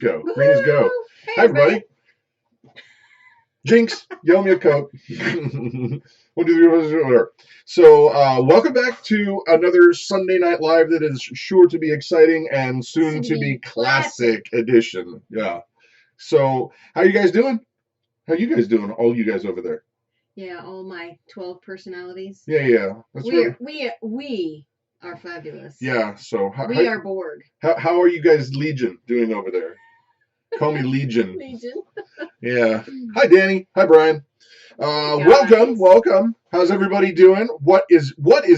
Go. Greenies go. Hey, Hi, everybody. Jinx, yell me a Coke. We'll do the order. So, welcome back to another Sunday Night Live that is sure to be exciting and soon to be classic edition. Yeah. So, how you guys doing? How you guys doing? All you guys over there. Yeah, all my 12 personalities. Yeah. We are fabulous. Yeah. So we are bored. How are you guys Legion doing over there? Call me Legion. Legion. Yeah. Hi, Danny. Hi, Brian. Welcome. How's everybody doing? What is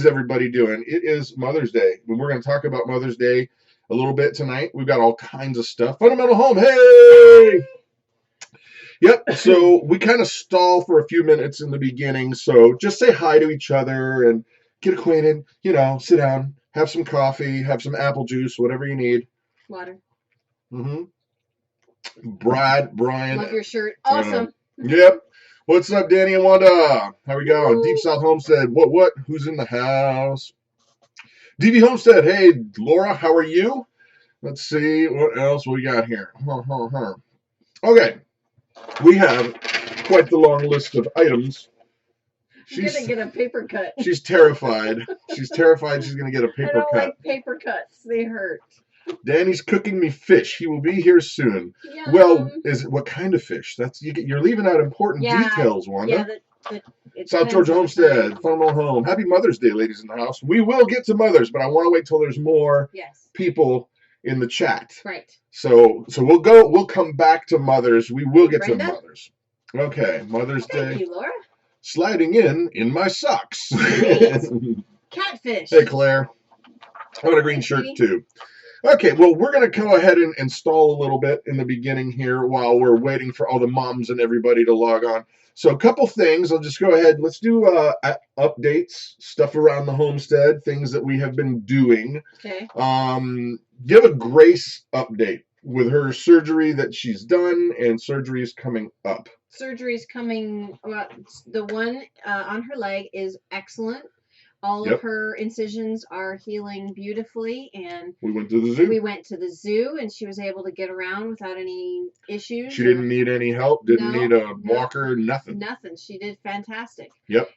everybody doing? It is Mother's Day. We're going to talk about Mother's Day a little bit tonight. We've got all kinds of stuff. Fundamental Home. Hey! Yep. So we kind of stall for a few minutes in the beginning. So just say hi to each other and get acquainted. You know, sit down, have some coffee, have some apple juice, whatever you need. Water. Mm-hmm. Brian. Love your shirt. Awesome. Yep. What's up, Danny and Wanda? How we going? Deep South Homestead. What? Who's in the house? DV Homestead. Hey, Laura, how are you? Let's see. What else we got here? Okay. We have quite the long list of items. She's going to get a paper cut. She's terrified. She's terrified she's going to get a paper cut. I don't like paper cuts. They hurt. Danny's cooking me fish. He will be here soon. Yum. Well, what kind of fish? You're leaving out important details, Wanda. Yeah, South Georgia Homestead, Fundamental Home. Happy Mother's Day, ladies in the house. We will get to Mothers, but I want to wait till there's more people in the chat. Right. So we'll come back to Mothers. We will get to Mothers. Okay, Mother's Day. Thank you, Laura. Sliding in my socks. Catfish. Hey, Claire. I got a green shirt too. Okay, well, we're going to go ahead and stall a little bit in the beginning here while we're waiting for all the moms and everybody to log on. So a couple things. I'll just go ahead. Let's do updates, stuff around the homestead, things that we have been doing. Okay. Give a Grace update with her surgery that she's done, and surgery is coming up. Surgery's coming. Well, the one on her leg is excellent. All of her incisions are healing beautifully, and we went to the zoo. We went to the zoo, and she was able to get around without any issues. She didn't need any help. Didn't need a walker. Nothing. Nothing. She did fantastic. Yep.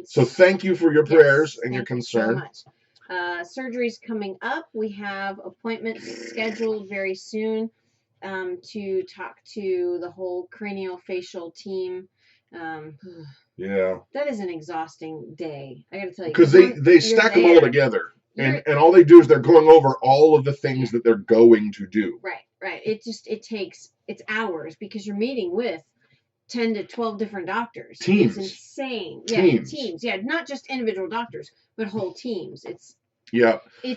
So thank you for your prayers and your concern. Thank you so much. Surgery's coming up. We have appointments scheduled very soon to talk to the whole craniofacial team. Yeah. That is an exhausting day. I got to tell you. Because they stack them all together. And all they do is they're going over all of the things that they're going to do. Right. It's hours because you're meeting with 10 to 12 different doctors. Teams. It's insane. Teams. Yeah, not just individual doctors, but whole teams. It's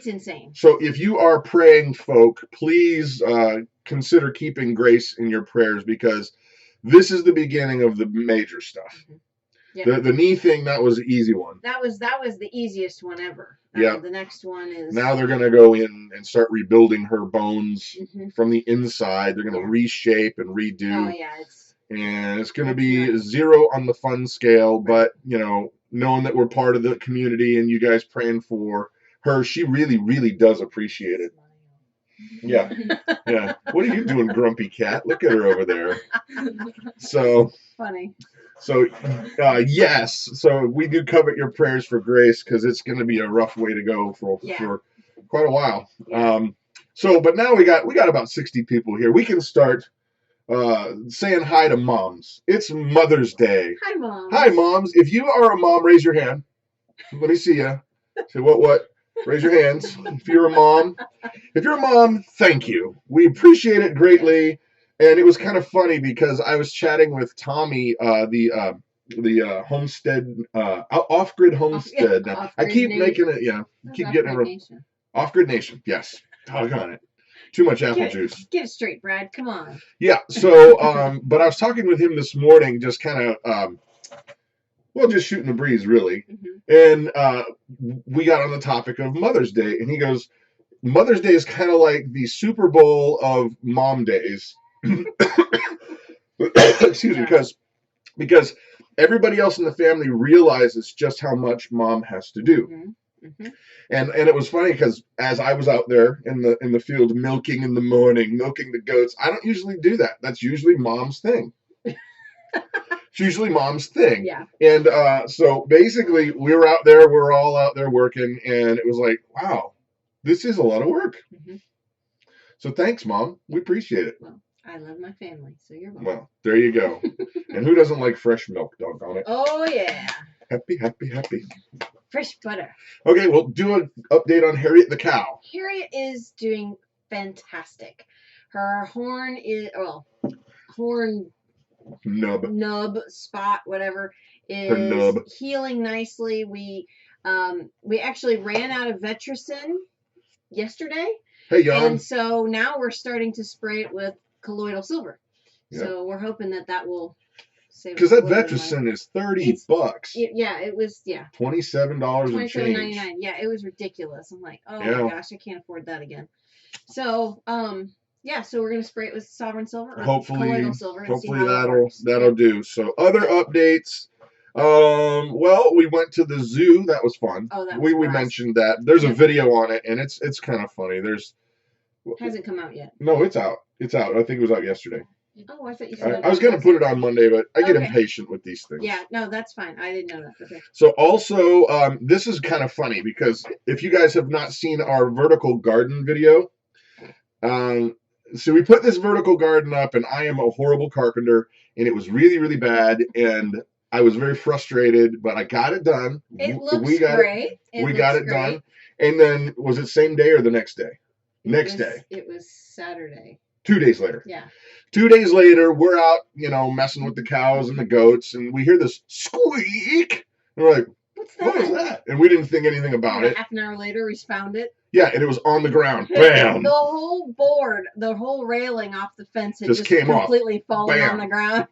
insane. So if you are praying folk, please consider keeping Grace in your prayers because this is the beginning of the major stuff. Mm-hmm. Yep. The knee thing, that was the easy one. That was the easiest one ever. Yeah. The next one is... Now they're going to go in and start rebuilding her bones from the inside. They're going to reshape and redo. Oh, yeah. And it's going to be 0 on the fun scale. But, you know, knowing that we're part of the community and you guys praying for her, she really, really does appreciate it. Yeah. What are you doing, grumpy cat? Look at her over there. So... Funny. So, yes. So we do covet your prayers for Grace because it's going to be a rough way to go for quite a while. But now we got about 60 people here. We can start saying hi to moms. It's Mother's Day. Hi, moms. Hi, moms. If you are a mom, raise your hand. Let me see you. Say what? Raise your hands. If you're a mom, thank you. We appreciate it greatly. And it was kind of funny because I was chatting with Tommy, the homestead, off-grid homestead. I keep making it, keep getting it. Off-grid nation, yes. Doggone it. Too much apple juice. Get it straight, Brad. Come on. Yeah. So, but I was talking with him this morning, just kind of, just shooting the breeze, really. Mm-hmm. And we got on the topic of Mother's Day, and he goes, Mother's Day is kind of like the Super Bowl of mom days. Excuse me, because everybody else in the family realizes just how much mom has to do. And it was funny because as I was out there in the field milking in the morning, milking the goats, I don't usually do that. That's usually Mom's thing. It's usually Mom's thing. Yeah. And so basically, we were all out there working, and it was like, wow, this is a lot of work. So thanks, Mom. We appreciate it. Well, I love my family, so you're welcome. Well, there you go. And who doesn't like fresh milk, doggone it? Oh, yeah. Happy, happy, happy. Fresh butter. Okay, well, do an update on Harriet the cow. Harriet is doing fantastic. Her horn nub spot, whatever, is healing nicely. We actually ran out of Vetricin yesterday. Hey, Jan. And so now we're starting to spray it with colloidal silver. Yep. So we're hoping that will save. Because that Vetricin is $30. Yeah, it was, yeah. $27 and change. $27.99. Yeah, it was ridiculous. I'm like, oh my gosh, I can't afford that again. So, yeah, so we're gonna spray it with Sovereign Silver or colloidal silver. Hopefully that'll do. So other updates. Well, we went to the zoo. That was fun. Oh, that was we mentioned that. There's a video on it, and it's kind of funny. Hasn't come out yet. No, it's out. It's out. I think it was out yesterday. Oh, I thought you said I was gonna put it on Monday, but I get impatient with these things. Yeah, no, that's fine. I didn't know that. Okay. So also, this is kind of funny because if you guys have not seen our vertical garden video, so we put this vertical garden up, and I am a horrible carpenter, and it was really, really bad, and I was very frustrated, but I got it done. It looks great. We got it done. And then, was it same day or the next day? Next day. It was Saturday. 2 days later. Yeah. 2 days later, we're out, messing with the cows and the goats, and we hear this squeak. And we're like, what's that? What is that? And we didn't think anything about it. Half an hour later, we found it. Yeah, and it was on the ground. Bam! The whole board, the whole railing off the fence had just came completely off. fallen Bam. on the ground.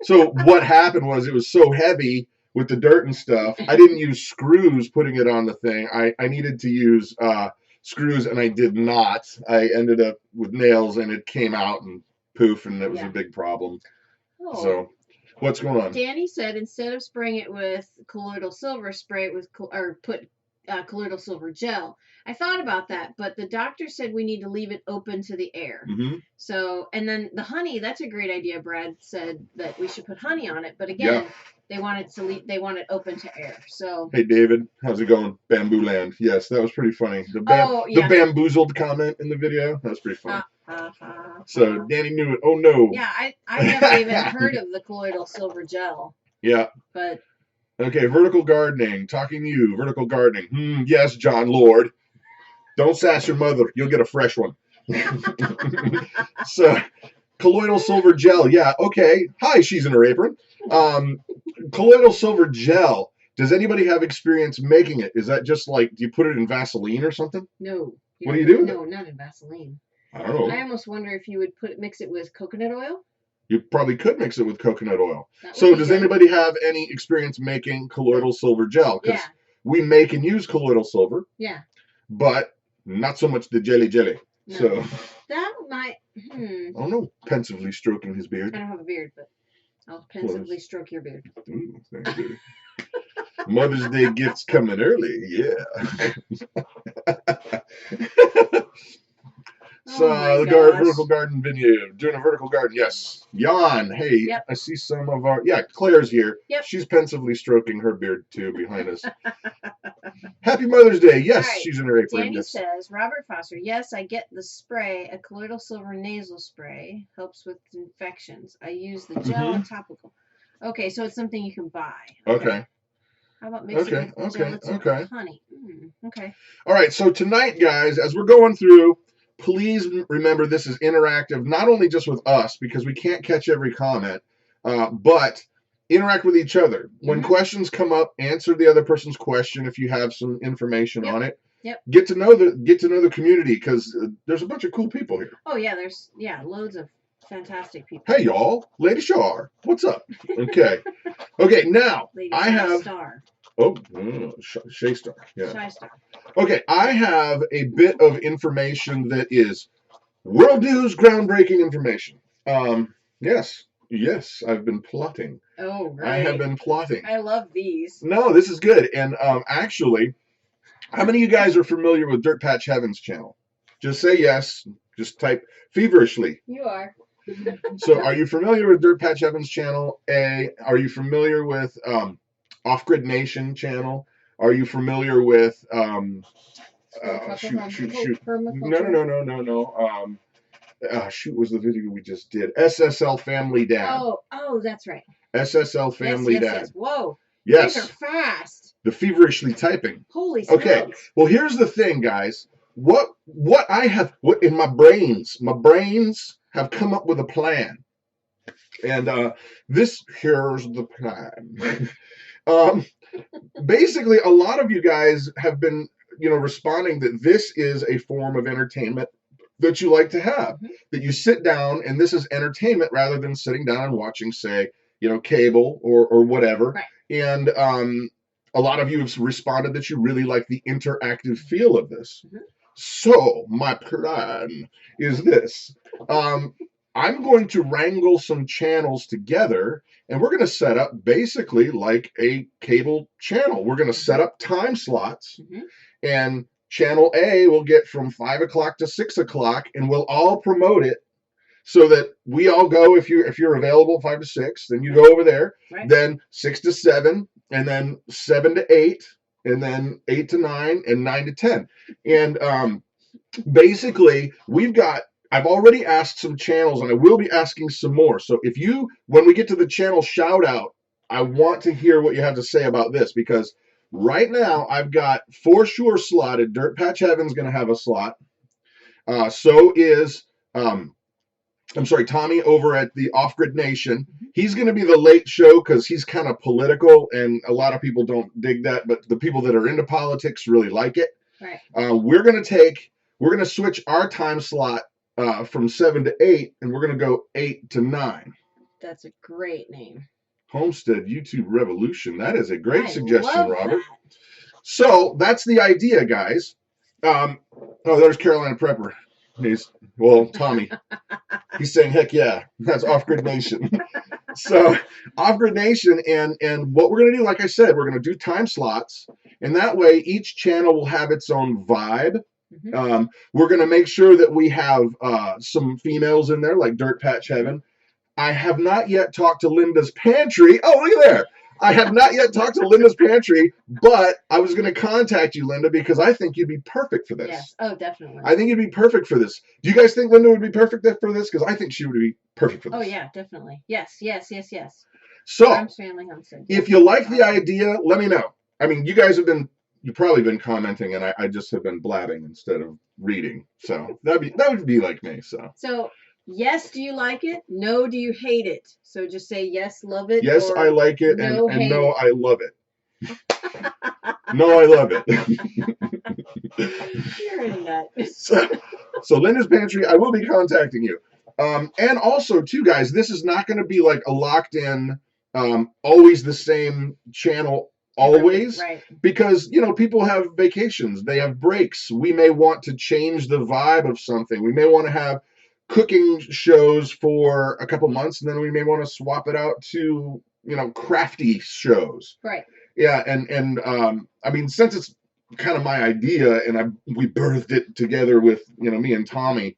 So what happened was it was so heavy with the dirt and stuff. I didn't use screws putting it on the thing. I needed to use screws, and I did not. I ended up with nails, and it came out and poof, and it was a big problem. Oh. So what's going on? Danny said instead of spraying it with colloidal silver, spray it with put colloidal silver gel. I thought about that, but the doctor said we need to leave it open to the air. So, and then the honey, that's a great idea. Brad said that we should put honey on it, but again, they want it open to air. So, hey David, how's it going? Bamboo Land. Yes, that was pretty funny. The bamboozled comment in the video, that was pretty funny. So Danny knew it. Oh no. Yeah, I never even heard of the colloidal silver gel. Yeah. But okay, vertical gardening. Talking to you, vertical gardening. Yes, John Lord. Don't sass your mother. You'll get a fresh one. So, colloidal silver gel. Yeah, okay. Hi, she's in her apron. Colloidal silver gel. Does anybody have experience making it? Is that just like, do you put it in Vaseline or something? No. What do you do? No, not in Vaseline. I don't know. I almost wonder if you would mix it with coconut oil. You probably could mix it with coconut oil. So does anybody have any experience making colloidal silver gel? Because we make and use colloidal silver. Yeah. But not so much the jelly. No. So that might. Oh no, pensively stroking his beard. I don't have a beard, but I'll pensively stroke your beard. Ooh, thank you. Mother's Day gifts coming early. Yeah. So the vertical garden video, doing a vertical garden. Yes, Jan. Hey, I see some of our. Yeah, Claire's here. Yep. She's pensively stroking her beard too behind us. Happy Mother's Day. Yes, she's in her apron. Danny says, Robert Foster. Yes, I get the spray. A colloidal silver nasal spray helps with infections. I use the gel and topical. Okay, so it's something you can buy. Okay. How about mixing it with gelatin and honey? Okay. All right. So tonight, guys, as we're going through. Please remember this is interactive, not only just with us, because we can't catch every comment, but interact with each other. When questions come up, answer the other person's question if you have some information on it. Yep. Get to know the community, because there's a bunch of cool people here. Oh yeah, there's loads of fantastic people. Hey y'all, Lady Shar, what's up? Okay. Okay, now Lady I have Star. Oh, Shay Star. Yeah. Shy Star. Okay, I have a bit of information that is world news, groundbreaking information. Yes, I've been plotting. Oh, right. I have been plotting. I love these. No, this is good. And actually, How many of you guys are familiar with Dirt Patch Heaven's channel? Just say yes. Just type feverishly. You are. So are you familiar with Dirt Patch Heaven's channel? A. Are you familiar with Off Grid Nation channel? Are you familiar with shoot. No. Shoot was the video we just did. SSL Family Dad. Oh, that's right. SSL Family Dad. Yes. Whoa. Yes. These are fast. The feverishly typing. Holy smokes. Okay. Well, here's the thing, guys. What in my brains have come up with a plan. And here's the plan. Basically, a lot of you guys have been, responding that this is a form of entertainment that you like to have, that you sit down and this is entertainment rather than sitting down and watching, say, cable or whatever. Right. And a lot of you have responded that you really like the interactive feel of this. So my plan is this. I'm going to wrangle some channels together, and we're going to set up basically like a cable channel. We're going to set up time slots, and channel A will get from 5 o'clock to 6 o'clock, and we'll all promote it so that we all go. If you're available 5 to 6, then you go over there. Right. Then 6 to 7, and then 7 to 8, and then 8 to 9, and 9 to 10. And basically, I've already asked some channels, and I will be asking some more. So when we get to the channel shout out, I want to hear what you have to say about this, because right now I've got for sure slotted. Dirt Patch Heaven's going to have a slot. So is Tommy over at the Off Grid Nation. He's going to be the late show because he's kind of political, and a lot of people don't dig that, but the people that are into politics really like it. Right. We're going to switch our time slot from 7 to 8, and we're going to go 8 to 9. That's a great name. Homestead YouTube Revolution. That is a great suggestion, Robert. So that's the idea, guys. There's Carolina Prepper. Tommy. He's saying, heck yeah. That's Off Grid Nation. So Off Grid Nation, and what we're going to do, like I said, we're going to do time slots, and that way each channel will have its own vibe. We're going to make sure that we have some females in there, like Dirt Patch Heaven. I have not yet talked to Linda's Pantry. Oh, look at there. I have not yet talked to Linda's Pantry, but I was going to contact you, Linda, because I think you'd be perfect for this. Yes. Oh, definitely. I think you'd be perfect for this. Do you guys think Linda would be perfect for this? Because I think she would be perfect for this. Oh, yeah, definitely. Yes. So, if you like the idea, let me know. I mean, you've probably been commenting, and I just have been blabbing instead of reading. So that would be like me. So yes, do you like it? No, do you hate it? So just say yes, love it. Yes, I like it, no, and no, I love it. No, I love it. You're a nut. So Linda's Pantry, I will be contacting you. And also, too, guys, this is not going to be like a locked-in, always the same channel always. Right. Because, people have vacations. They have breaks. We may want to change the vibe of something. We may want to have cooking shows for a couple months, and then we may want to swap it out to, crafty shows. Right. Yeah, and I mean, since it's kind of my idea, and we birthed it together with, me and Tommy,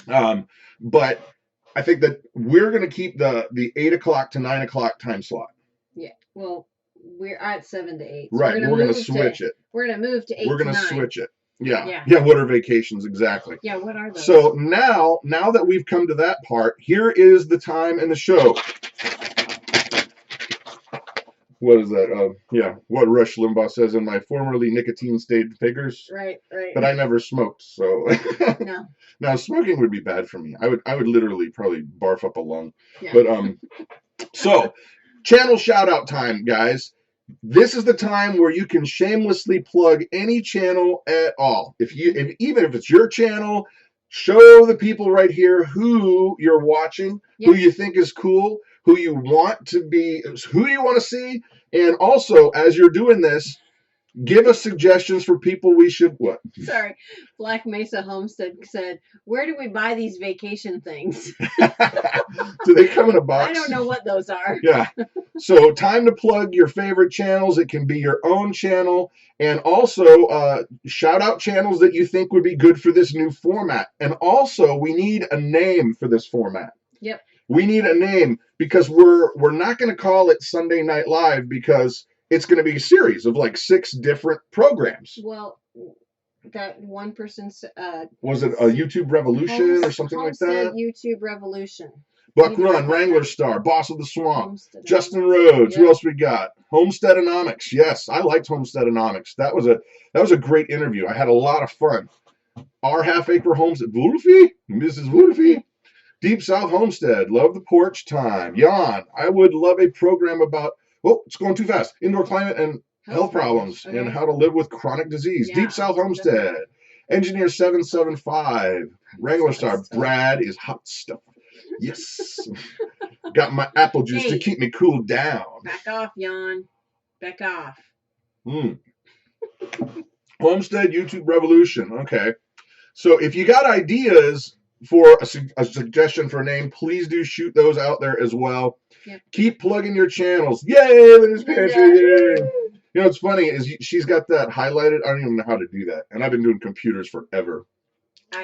but I think that we're going to keep the 8 o'clock to 9 o'clock time slot. Yeah, well, we're at 7 to 8. So right, we're going to switch it. We're going to move to 8 to 9. We're going to switch it. Yeah. What are vacations exactly? Yeah, what are those? So now that we've come to that part, here is the time in the show. What is that? What Rush Limbaugh says in my formerly nicotine-stained fingers. Right. But I never smoked, so. No. Now smoking would be bad for me. I would literally probably barf up a lung. Yeah. But so channel shout out time, guys. This is the time where you can shamelessly plug any channel at all. Even if it's your channel, show the people right here who you're watching, who you think is cool, who you want to see. And also, as you're doing this, Give us suggestions for people we should what? Sorry, Black Mesa Homestead said, "Where do we buy these vacation things?" Do they come in a box? I don't know what those are. Yeah. So time to plug your favorite channels. It can be your own channel, and also shout out channels that you think would be good for this new format. And also, we need a name for this format. Yep. We need a name because we're not going to call it Sunday Night Live because it's going to be a series of like 6 different programs. Well, that one person's was it a YouTube Revolution or something like that? YouTube Revolution. Buck Run, Wrangler Star, Boss of the Swamp, Justin Rhodes. Yep. Who else we got? Homesteadonomics. Yes, I liked Homesteadonomics. That was a great interview. I had a lot of fun. Our Half Acre Homestead. Wolfie, Mrs. Wolfie. Deep South Homestead. Love the porch time. Jan, I would love a program about. Oh, it's going too fast. Indoor climate and health problems and how to live with chronic disease. Yeah, Deep South Homestead. Engineer 775. Wrangler Star. Brad is hot stuff. Yes. Got my apple juice to keep me cool down. Back off, Jan. Back off. Homestead YouTube Revolution. Okay. So if you got ideas for a suggestion for a name, please do shoot those out there as well. Yep. Keep plugging your channels. Yay, Linda's Pantry. Yay. You know what's funny is she's got that highlighted. I don't even know how to do that. And I've been doing computers forever.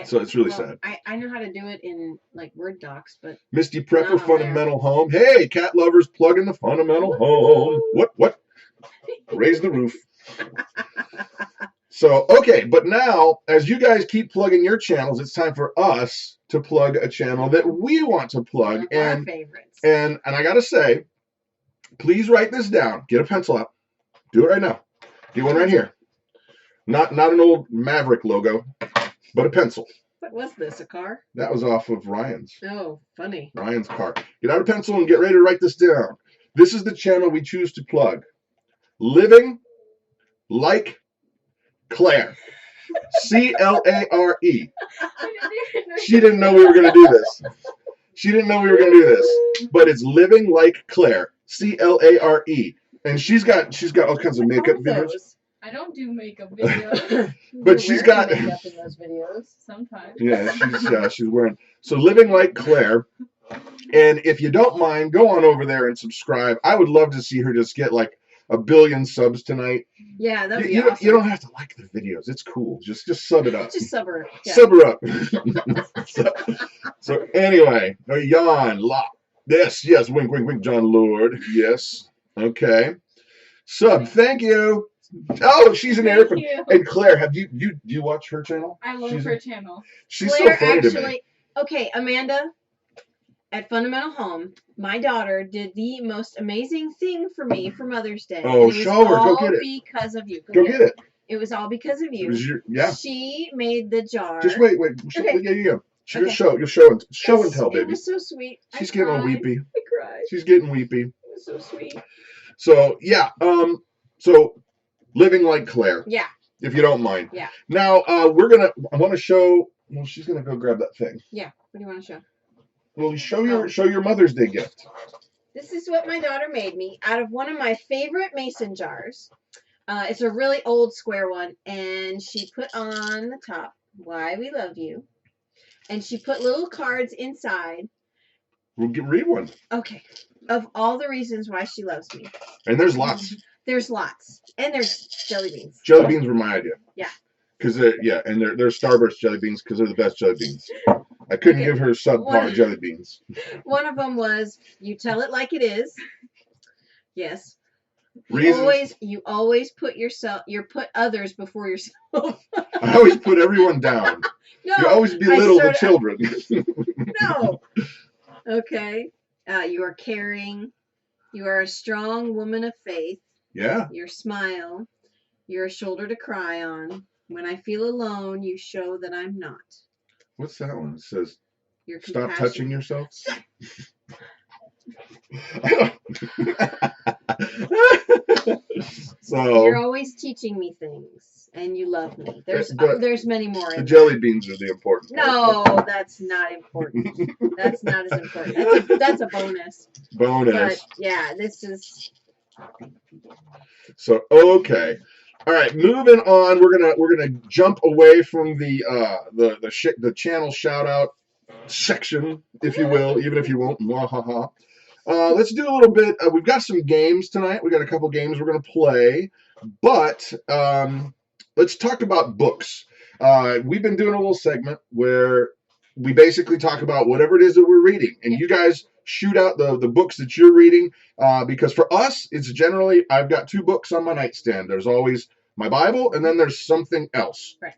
So it's really sad. I know how to do it in like Word docs, but Misty Prepper Fundamental Home. Hey, cat lovers, plug in the Fundamental Home. What? Raise the roof. So, okay, but now, as you guys keep plugging your channels, it's time for us to plug a channel that we want to plug. Our favorites. And I got to say, please write this down. Get a pencil out. Do it right now. Get one right here. Not an old Maverick logo, but a pencil. What was this, a car? That was off of Ryan's. Oh, funny. Ryan's car. Get out a pencil and get ready to write this down. This is the channel we choose to plug. Living Like Claire. C-L-A-R-E. She didn't know we were going to do this. She didn't know we were going to do this. But it's Living Like Claire. C-L-A-R-E. And she's got all kinds of makeup videos. I don't do makeup videos. But she's got makeup in those videos sometimes. Yeah, she's wearing. So Living Like Claire. And if you don't mind, go on over there and subscribe. I would love to see her just get like 1 billion subs tonight. Yeah, that'd be awesome. You don't have to like the videos. It's cool. Just sub it up. Just sub her. Yeah. Sub her up. so anyway, Jan, yes, wink, wink, wink, John Lord. Yes. Okay. Sub, thank you. Oh, she's an airport. And Claire, have you watch her channel? I love her channel. She's Claire, so funny to me. Okay, Amanda, at Fundamental Home, my daughter did the most amazing thing for me for Mother's Day. Oh, show her. Go get it. Because of you. Go get it. It was all because of you. Yeah. She made the jar. Just wait. Okay. Yeah, you go. You'll show and tell, baby. It was so sweet. She's getting all weepy. I cried. She's getting weepy. It was so sweet. So yeah. So Living Like Claire. Yeah. If you don't mind. Yeah. Now I want to show. Well, she's gonna go grab that thing. Yeah. What do you want to show? Well, show your Mother's Day gift. This is what my daughter made me out of one of my favorite mason jars. It's a really old square one, and she put on the top, "Why we love you," and she put little cards inside. We'll read one. Okay, of all the reasons why she loves me. And there's lots. There's lots, and there's jelly beans. Jelly beans were my idea. Yeah. Because they're Starburst jelly beans because they're the best jelly beans. I couldn't give her subpar jelly beans. One of them was, "You tell it like it is." Yes. You always put put others before yourself. I always put everyone down. No, you always belittle the children. No. Okay. You are caring. You are a strong woman of faith. Yeah. Your smile. You're a shoulder to cry on. When I feel alone, you show that I'm not. What's that one? It says, You're "Stop touching yourself." So you're always teaching me things, and you love me. There's many more. The jelly beans are the important part. No, that's not important. That's not as important. That's a bonus. Bonus. But yeah, this is. So okay. All right, moving on. We're gonna jump away from the channel shout out section, if you will, even if you won't. Mwahaha. Let's do a little bit. We've got some games tonight. We got a couple games we're gonna play, but let's talk about books. We've been doing a little segment where we basically talk about whatever it is that we're reading, and you guys shoot out the books that you're reading. Because for us, it's generally I've got 2 books on my nightstand. There's always my Bible, and then there's something else. Right.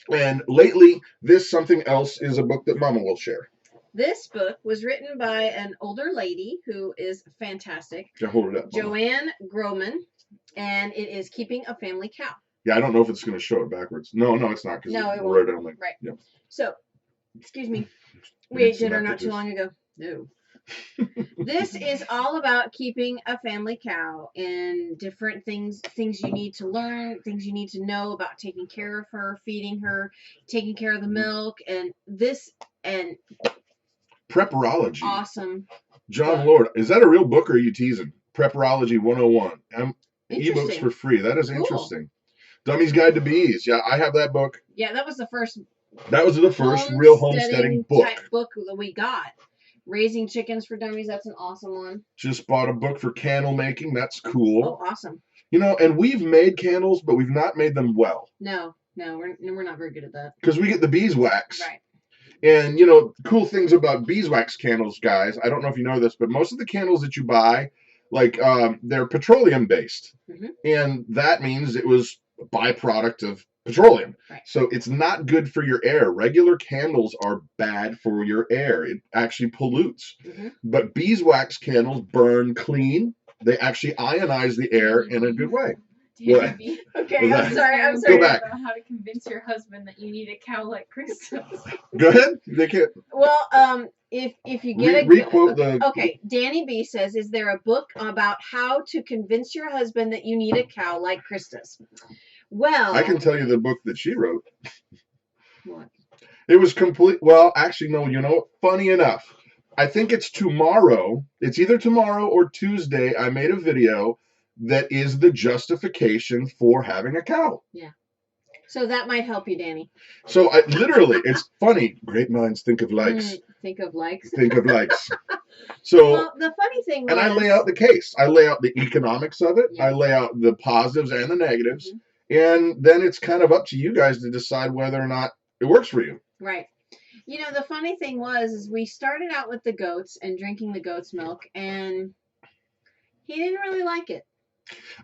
And lately, this something else is a book that Mama will share. This book was written by an older lady who is fantastic. Can I hold it up, Mama? Joanne Groman, and it is Keeping a Family Cow. Yeah, I don't know if it's going to show it backwards. No, it's not. No, it wrote won't. it on Right. Yeah. So, excuse me. We ate dinner not too long ago. No. This is all about keeping a family cow and different things you need to learn, things you need to know about taking care of her, feeding her, taking care of the milk, and Prepperology. Awesome. John Lord, is that a real book or are you teasing? Prepperology 101. Ebooks for free. That is interesting. Dummy's Guide to Bees. Yeah, I have that book. Yeah, that was the first. That was the first real homesteading book. Type book that we got. Raising Chickens for Dummies. That's an awesome one. Just bought a book for candle making. That's cool. Oh, awesome. You know, and we've made candles, but we've not made them well. No, we're not very good at that. Because we get the beeswax. Right. And, you know, cool things about beeswax candles, guys. I don't know if you know this, but most of the candles that you buy, like, they're petroleum based. Mm-hmm. And that means it was a byproduct of petroleum. Right. So it's not good for your air. Regular candles are bad for your air. It actually pollutes. Mm-hmm. But beeswax candles burn clean. They actually ionize the air in a good way. What? Okay, I'm sorry. Go back. About how to convince your husband that you need a cow like Christa. Go ahead. They can't. Well, if you get Requote okay, Danny B says, is there a book about how to convince your husband that you need a cow like Christa's? Well, I can tell you the book that she wrote. What? It was complete. Well, actually, no. You know, funny enough, I think it's tomorrow. It's either tomorrow or Tuesday. I made a video that is the justification for having a cow. Yeah. So that might help you, Danny. So literally, it's funny. Great minds think of likes. Think of likes. Think of likes. So, well, the funny thing was, and I lay out the case. I lay out the economics of it. Yeah. I lay out the positives and the negatives. Mm-hmm. And then it's kind of up to you guys to decide whether or not it works for you. Right. You know, the funny thing was, is we started out with the goats and drinking the goat's milk, and he didn't really like it.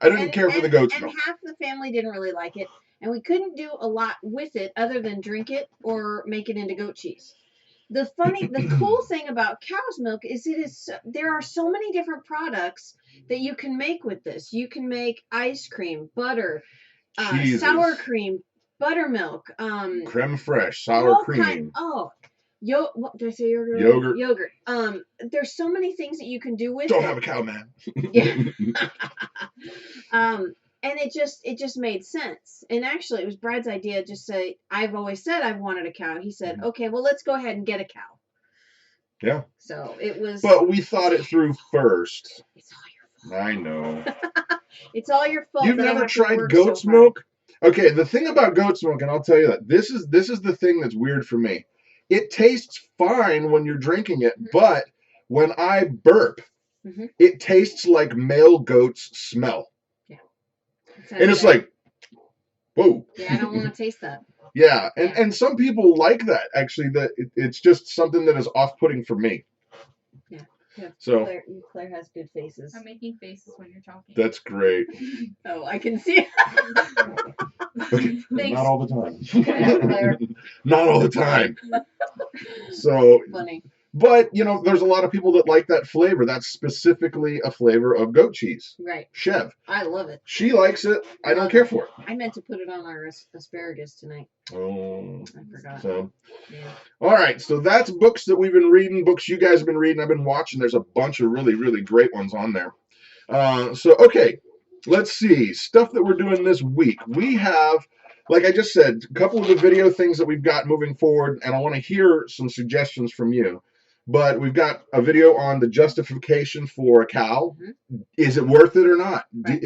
I didn't care for the goat's milk. And half the family didn't really like it, and we couldn't do a lot with it other than drink it or make it into goat cheese. The cool thing about cow's milk is there are so many different products that you can make with this. You can make ice cream, butter, sour cream, buttermilk, creme fraiche, sour cream. What did I say? Yogurt. There's so many things that you can do with it. Don't have a cow, man. Yeah. And it just made sense. And actually, it was Brad's idea. Just say, I've always said I've wanted a cow. He said, okay, well, let's go ahead and get a cow. Yeah. So it was. But we thought it through first. It's all your fault. I know. It's all your fault. You've never tried goat's milk? Okay, the thing about goat's milk, and I'll tell you that this is the thing that's weird for me. It tastes fine when you're drinking it, but when I burp, it tastes like male goats smell. Yeah. And it's like, whoa. Yeah, I don't want to taste that. Yeah, and some people like that, actually. That it's just something that is off-putting for me. Yeah. So Claire has good faces. I'm making faces when you're talking. That's great. Oh, I can see it. Okay. Thanks. Not all the time. Yeah, Claire. Not all the time. So funny. But, you know, there's a lot of people that like that flavor. That's specifically a flavor of goat cheese. Right. Chev. I love it. She likes it. I don't care for it. I meant to put it on our asparagus tonight. Oh. I forgot. So. Yeah. All right. So that's books that we've been reading, books you guys have been reading. I've been watching. There's a bunch of really, really great ones on there. Okay. Let's see. Stuff that we're doing this week. We have, like I just said, a couple of the video things that we've got moving forward, and I want to hear some suggestions from you. But we've got a video on the justification for a cow. Mm-hmm. Is it worth it or not? Right.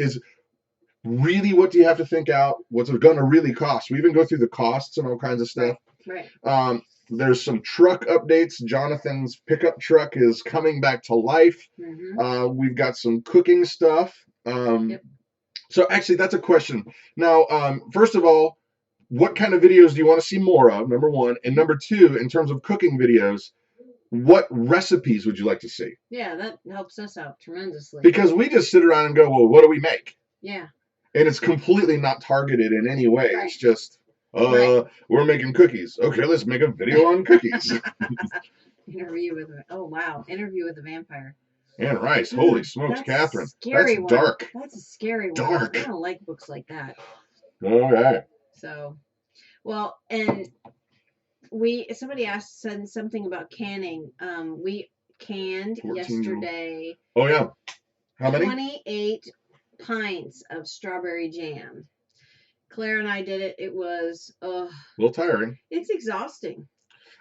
really, what do you have to think out? What's it going to really cost? We even go through the costs and all kinds of stuff. Right. There's some truck updates. Jonathan's pickup truck is coming back to life. Mm-hmm. We've got some cooking stuff. Yep. So actually, that's a question. Now, first of all, what kind of videos do you want to see more of, number one? And number two, in terms of cooking videos, what recipes would you like to see? Yeah, that helps us out tremendously. Because we just sit around and go, well, what do we make? Yeah. And it's completely not targeted in any way. Right. It's just, we're making cookies. Okay, let's make a video on cookies. Interview with a vampire. And rice. Holy smokes, That's Catherine. Scary That's one. dark. That's a scary one. Dark. I don't like books like that. Okay. So, well, and somebody said something about canning. We canned 14. yesterday. Oh, yeah. How many? 28 pints of strawberry jam. Claire and I did it. It was a little tiring. It's exhausting.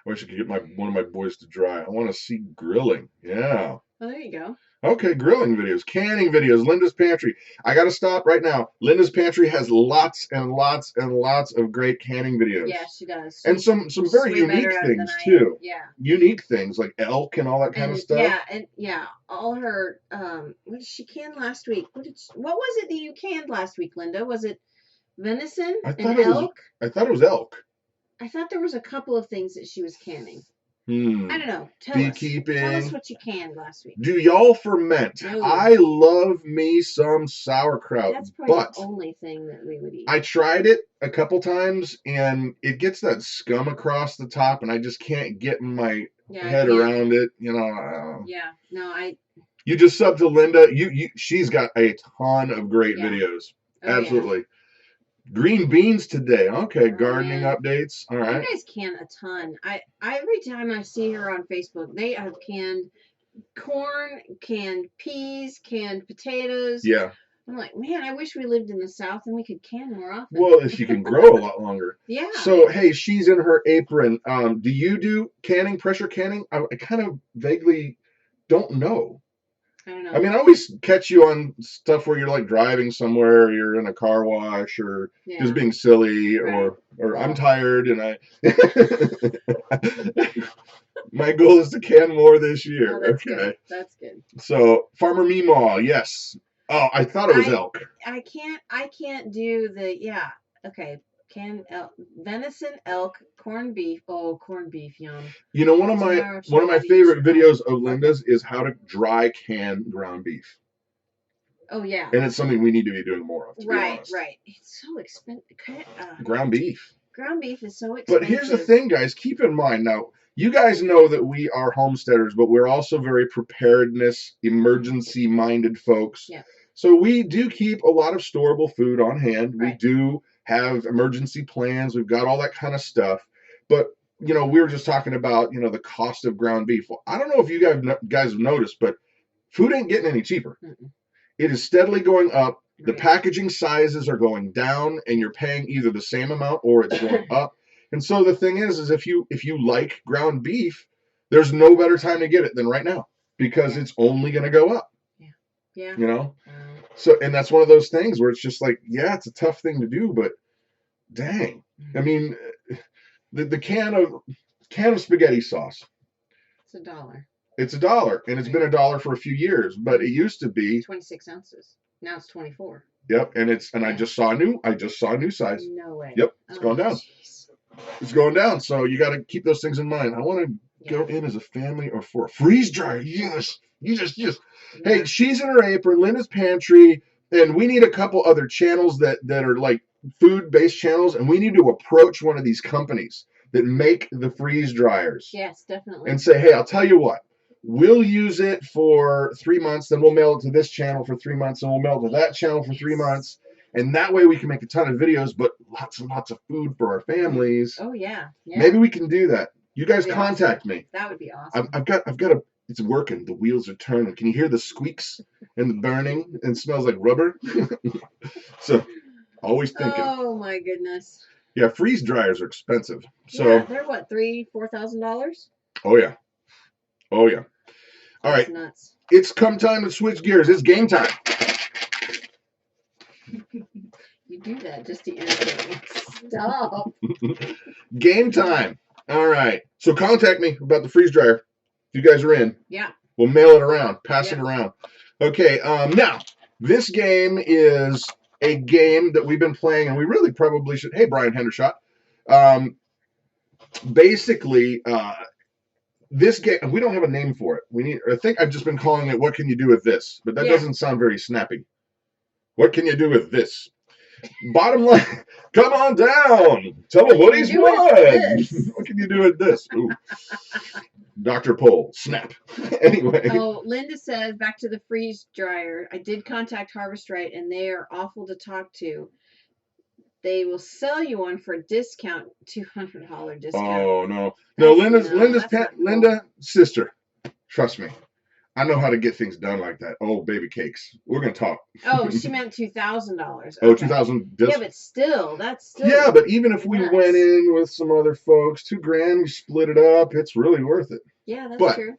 I wish I could get one of my boys to dry. I want to see grilling. Yeah. Oh, there you go. Okay, grilling videos, canning videos, Linda's Pantry. I got to stop right now. Linda's Pantry has lots and lots and lots of great canning videos. Yeah, she does. And some very unique things, too. Yeah. Unique things like elk and all that kind of stuff. Yeah, all her, what did she can last week? What was it that you canned last week, Linda? Was it venison and elk? I thought it was elk. I thought there was a couple of things that she was canning. I don't know. Beekeeping. Tell us what you canned last week. Do y'all ferment? No. I love me some sauerkraut. That's probably the only thing that we would eat. I tried it a couple times, and it gets that scum across the top, and I just can't get my head around it. You know. Yeah. No, You just sub to Linda. She's got a ton of great videos. Oh, absolutely. Yeah. Green beans today. Okay, gardening updates. All right. You guys can a ton. Every time I see her on Facebook, they have canned corn, canned peas, canned potatoes. Yeah. I'm like, man, I wish we lived in the South and we could can more often. Well, if you can grow a lot longer. Yeah. So, hey, she's in her apron. Do you do canning, pressure canning? I kind of vaguely don't know. I don't know. I mean, I always catch you on stuff where you're like driving somewhere, or you're in a car wash, or just being silly, or I'm tired and my goal is to can more this year. Oh, that's okay. Good. That's good. So Farmer Meemaw, yes. Oh, I thought it was elk. I can't do okay. Canned elk, venison, elk, corned beef. Oh, corned beef, yum. You know, one of my favorite videos of Linda's is how to dry can ground beef. Oh yeah. And it's something we need to be doing more of. Right. It's so expensive. Ground beef. Ground beef is so expensive. But here's the thing, guys. Keep in mind now. You guys know that we are homesteaders, but we're also very preparedness, emergency-minded folks. Yeah. So we do keep a lot of storable food on hand. Right. We do have emergency plans. We've got all that kind of stuff. But, we were just talking about, the cost of ground beef. Well, I don't know if you guys have noticed, but food ain't getting any cheaper. Mm-mm. It is steadily going up. The Right. packaging sizes are going down, and you're paying either the same amount or it's going up. And so the thing is if you like ground beef, there's no better time to get it than right now, because it's only going to go up. Yeah. So, and that's one of those things where it's just like, yeah, it's a tough thing to do, but dang. I mean, the can of spaghetti sauce. It's $1. It's $1, and it's been $1 for a few years, but it used to be 26 ounces. Now it's 24. Yep, I just saw a new size. No way. Yep, it's going down. Geez. It's going down, so you got to keep those things in mind. I want to go in as a family or for a freeze dryer. Yes. Yeah. Hey, she's in her apron, Linda's Pantry, and we need a couple other channels that are like food-based channels, and we need to approach one of these companies that make the freeze dryers. Yes, definitely. And say, hey, I'll tell you what. We'll use it for 3 months, then we'll mail it to this channel for 3 months, and we'll mail it to that channel for 3 months. And that way we can make a ton of videos, but lots and lots of food for our families. Oh, yeah. Maybe we can do that. You guys contact me. That would be awesome. I've got it's working. The wheels are turning. Can you hear the squeaks and the burning? And it smells like rubber. So, always thinking. Oh, my goodness. Yeah, freeze dryers are expensive. So yeah, they're what, $3,000-$4,000? Oh, yeah. All right. Nuts. It's come time to switch gears. It's game time. do that just to irritate me. Stop. Game time. All right. So contact me about the freeze dryer. If you guys are in. Yeah. We'll mail it around. Pass it around. Okay. Now, this game is a game that we've been playing, and we really probably should. Hey, Brian Hendershot. Basically, this game, we don't have a name for it. I think I've just been calling it, what can you do with this? But that doesn't sound very snappy. What can you do with this? Bottom line, come on down. Tell him what he's won. What can you do with this? Ooh. Dr. Pole, snap. Anyway. Oh, Linda says, back to the freeze dryer. I did contact Harvest Right, and they are awful to talk to. They will sell you one for a discount, $200 discount. Oh, no. No, Linda's sister. Trust me. I know how to get things done like that. Oh, baby cakes. We're going to talk. Oh, she meant $2,000. Okay. Oh, 2,000. Yeah, but still, that's still. Yeah, but even if we went in with some other folks, $2,000, we split it up, it's really worth it. Yeah, that's true.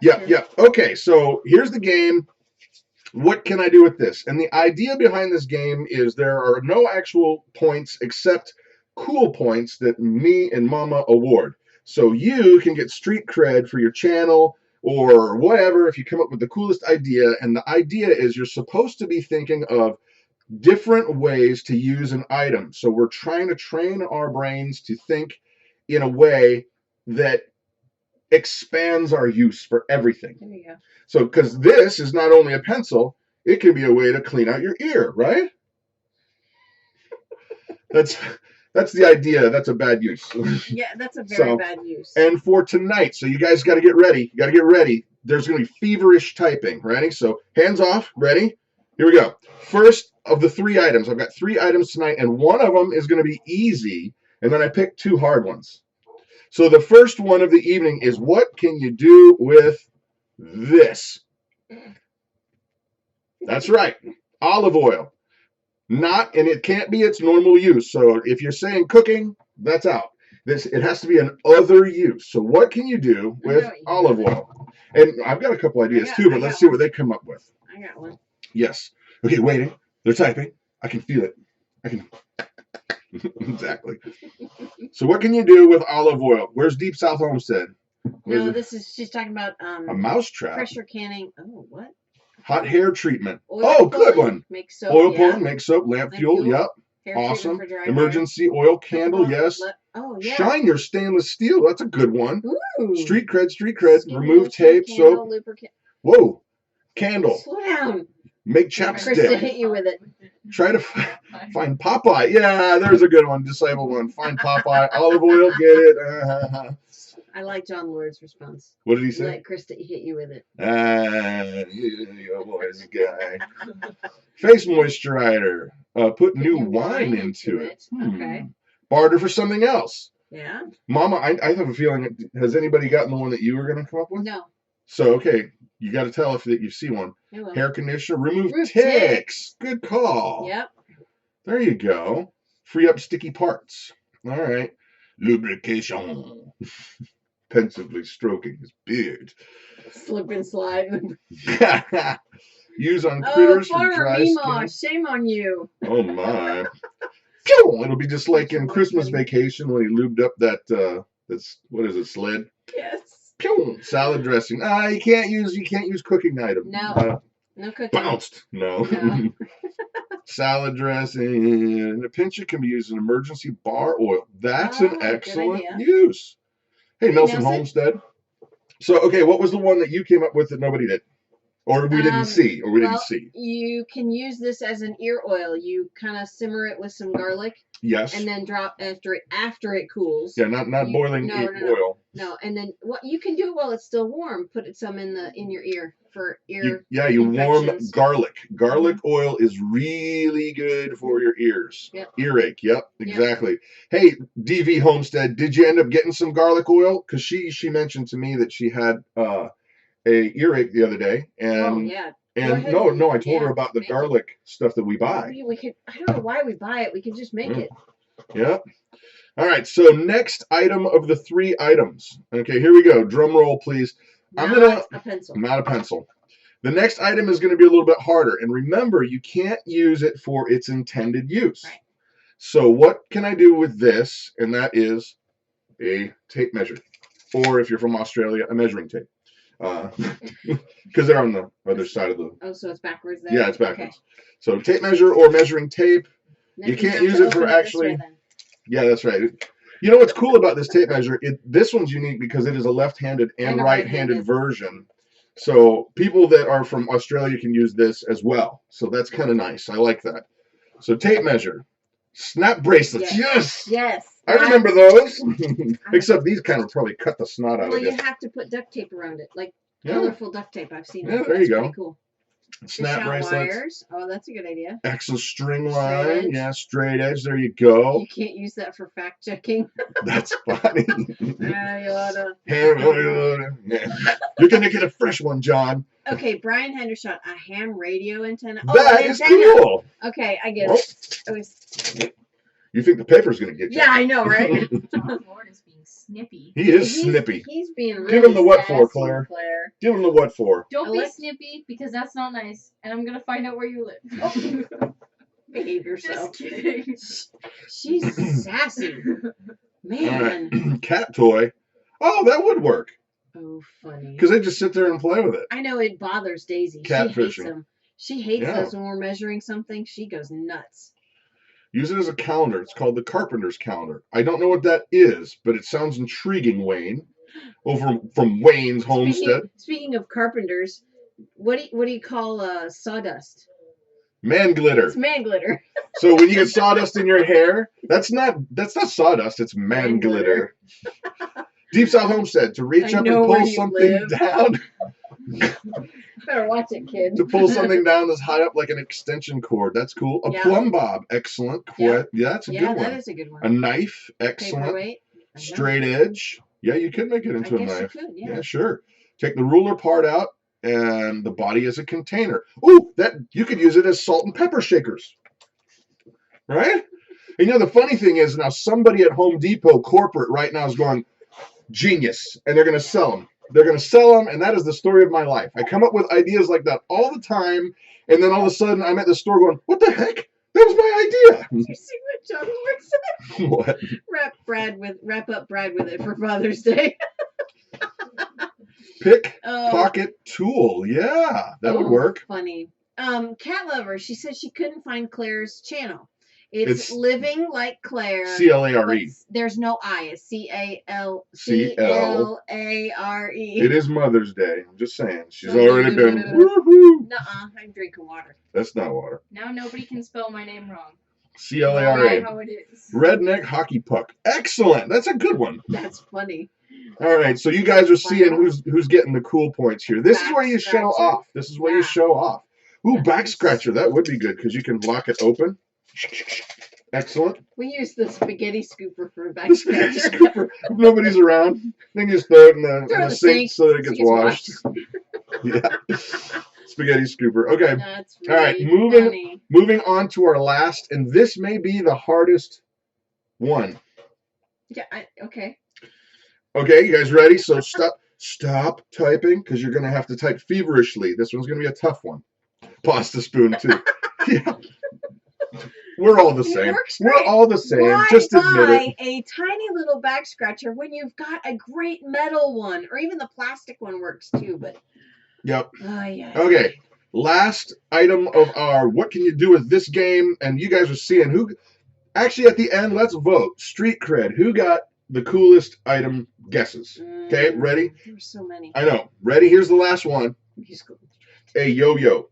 Yeah. Okay, so here's the game. What can I do with this? And the idea behind this game is there are no actual points except cool points that me and Mama award. So you can get street cred for your channel or whatever if you come up with the coolest idea. And the idea is you're supposed to be thinking of different ways to use an item. So we're trying to train our brains to think in a way that expands our use for everything. There you go. So, because this is not only a pencil, it can be a way to clean out your ear, right? That's the idea. That's a bad use. Yeah, that's a very bad use. And for tonight, so you guys got to get ready. You got to get ready. There's going to be feverish typing. Ready? So hands off. Ready? Here we go. First of the 3 items. I've got 3 items tonight, and one of them is going to be easy, and then I picked 2 hard ones. So the first one of the evening is, what can you do with this? That's right. Olive oil. And it can't be its normal use. So if you're saying cooking, that's out. It has to be an other use. So what can you do with olive oil? And I've got a couple ideas too, but let's see what they come up with. I got one. Yes. Okay, waiting. They're typing. I can feel it. Exactly. So what can you do with olive oil? Where's Deep South Homestead? No, she's talking about a mouse trap. Pressure canning. Oh, what? Hot hair treatment. Oil good one. Make soap. Oil pulling, make soap, lamp fuel. Yep. Awesome. Emergency oil candle. Yes. Oh, yeah. Shine your stainless steel. That's a good one. Ooh. Street cred. Remove tape, soap. Lubricant. Whoa. Candle. Slow down. Make chapstick. Krista hit you with it. Try to find Popeye. Yeah, there's a good one. Disabled one. Find Popeye. Olive oil. Get it. I like John Lord's response. What did he say? Let Krista hit you with it. You boys guy. Face moisturizer. Put new wine into it. Okay. Barter for something else. Yeah. Mama, I have a feeling. Has anybody gotten the one that you were going to come up with? No. So, okay. You got to tell if you see one. Hair conditioner. Remove ticks. Good call. Yep. There you go. Free up sticky parts. All right. Lubrication. Pensively stroking his beard. Slip and slide. Use on critters for Farmer dry Meemaw, skin. shame on you. Oh my. It'll be just like in Christmas Vacation when he lubed up that's what is it, sled? Yes. Salad dressing. You can't use cooking items. No. No cooking. Bounced. No. Salad dressing. A pincher can be used in emergency bar oil. That's an excellent use. Hey, Nelson Homestead. So, okay, what was the one that you came up with that nobody did? Or we didn't see? You can use this as an ear oil. You kind of simmer it with some garlic. Yes. And then drop after it cools. Yeah, not boiling oil. No, and then what you can do while it's still warm, put some in your ear for ear. You warm garlic. Garlic oil is really good for your ears. Yep. Earache. Yep, exactly. Yep. Hey, DV Homestead, did you end up getting some garlic oil? Because she mentioned to me that she had a earache the other day, and And no, I told her about the garlic stuff that we buy. We could. I don't know why we buy it. We could just make it. Yeah. All right. So next item of the 3 items. Okay, here we go. Drum roll, please. Not a pencil. Not a pencil. The next item is going to be a little bit harder. And remember, you can't use it for its intended use. Right. So what can I do with this? And that is a tape measure. Or if you're from Australia, a measuring tape. Because they're on the other side of the... Oh, so it's backwards there? Yeah, it's backwards. Okay. So tape measure or measuring tape. You can't use it for actually... Yeah, that's right. You know what's cool about this tape measure? This one's unique because it is a left-handed and right-handed version. So people that are from Australia can use this as well. So that's kind of nice. I like that. So tape measure. Snap bracelets. Yes. Yes. I remember those. Except these kind of probably cut the snot out of it. Well, you have to put duct tape around it. Like colorful duct tape. I've seen it. Yeah, there you go. Cool. Snap bracelets. Wires. Oh, that's a good idea. Extra string line. Yeah, straight edge. There you go. You can't use that for fact checking. That's funny. You oughta. You're going to get a fresh one, John. Okay, Brian Hendershot, a ham radio antenna. Oh, that is cool. Okay, I get it. You think the paper's going to get you? Yeah, I know, right? John Lord is being snippy. He is snippy. He's being really Give him the what for, Claire. Give him the what for. Don't be snippy because that's not nice, and I'm gonna find out where you live. Behave yourself. Just kidding. She's sassy. Man. All right. Cat toy. Oh, that would work. Oh, funny. Because they just sit there and play with it. I know it bothers Daisy. Catfishing. She hates them. She hates those when we're measuring something. She goes nuts. Use it as a calendar. It's called the Carpenter's Calendar. I don't know what that is, but it sounds intriguing, Wayne. Over from Wayne's homestead. Speaking of carpenters, what do you call sawdust? Man glitter. It's man glitter. So when you get sawdust in your hair, that's not sawdust. It's man glitter. Deep South Homestead, to reach up and pull something down. Better watch it, kid. To pull something down that's high up like an extension cord. That's cool. A plumb bob. Excellent. Yeah, that's a good one. Yeah, that is a good one. A knife. Excellent. Paperweight. Straight edge. Yeah, you could make it into a knife. You could, yeah, sure. Take the ruler part out and the body as a container. Ooh, that you could use it as salt and pepper shakers. Right? And you know, the funny thing is now somebody at Home Depot corporate right now is going, genius, and they're going to sell them. They're going to sell them, and that is the story of my life. I come up with ideas like that all the time, and then all of a sudden I'm at the store going, what the heck? That was my idea. Did you see what John Moore said? What? Wrap up Brad with it for Father's Day. Pick pocket tool. Yeah, that would work. Funny. Cat Lover, she said she couldn't find Claire's channel. It's Living Like Claire. Clare. There's no I. It's CALARE. It is Mother's Day. I'm just saying. She's already been. Woohoo! Nuh-uh. I'm drinking water. That's not water. Now nobody can spell my name wrong. CLARA. How it is. Redneck hockey puck. Excellent. That's a good one. That's funny. All right. So you guys are seeing who's getting the cool points here. This is where you show off. This is where you show off. Ooh, back scratcher. That would be good because you can lock it open. Excellent. We use the spaghetti scooper for a back scratcher. Scooper. If nobody's around, then you just throw it in the sink so that it gets washed. Yeah. Spaghetti scooper. Okay. That's really all right. Moving on to our last, and this may be the hardest one. Yeah. Okay. Okay, you guys ready? So stop typing because you're going to have to type feverishly. This one's going to be a tough one. Pasta spoon too. Yeah. We're all the same. We're all the same. Why just admit it. A tiny little back scratcher when you've got a great metal one, or even the plastic one works too. But yep. Yeah. Okay. Last item of our what can you do with this game, and you guys are seeing who. Actually, at the end, let's vote. Street cred. Who got the coolest item guesses? Okay, ready? There's so many. I know. Ready? Here's the last one. A yo-yo.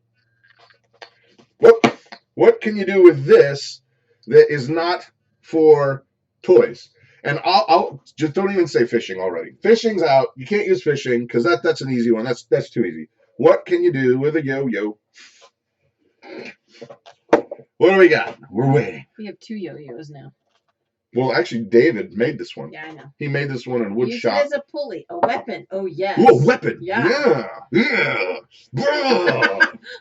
What can you do with this that is not for toys? And I'll just don't even say fishing already. Fishing's out. You can't use fishing because that's an easy one. That's too easy. What can you do with a yo-yo? What do we got? We're waiting. We have 2 yo-yos now. Well, actually, David made this one. Yeah, I know. He made this one in wood Use shop. it as a pulley, a weapon. Oh, yes. Ooh, a weapon. Yeah. Yeah.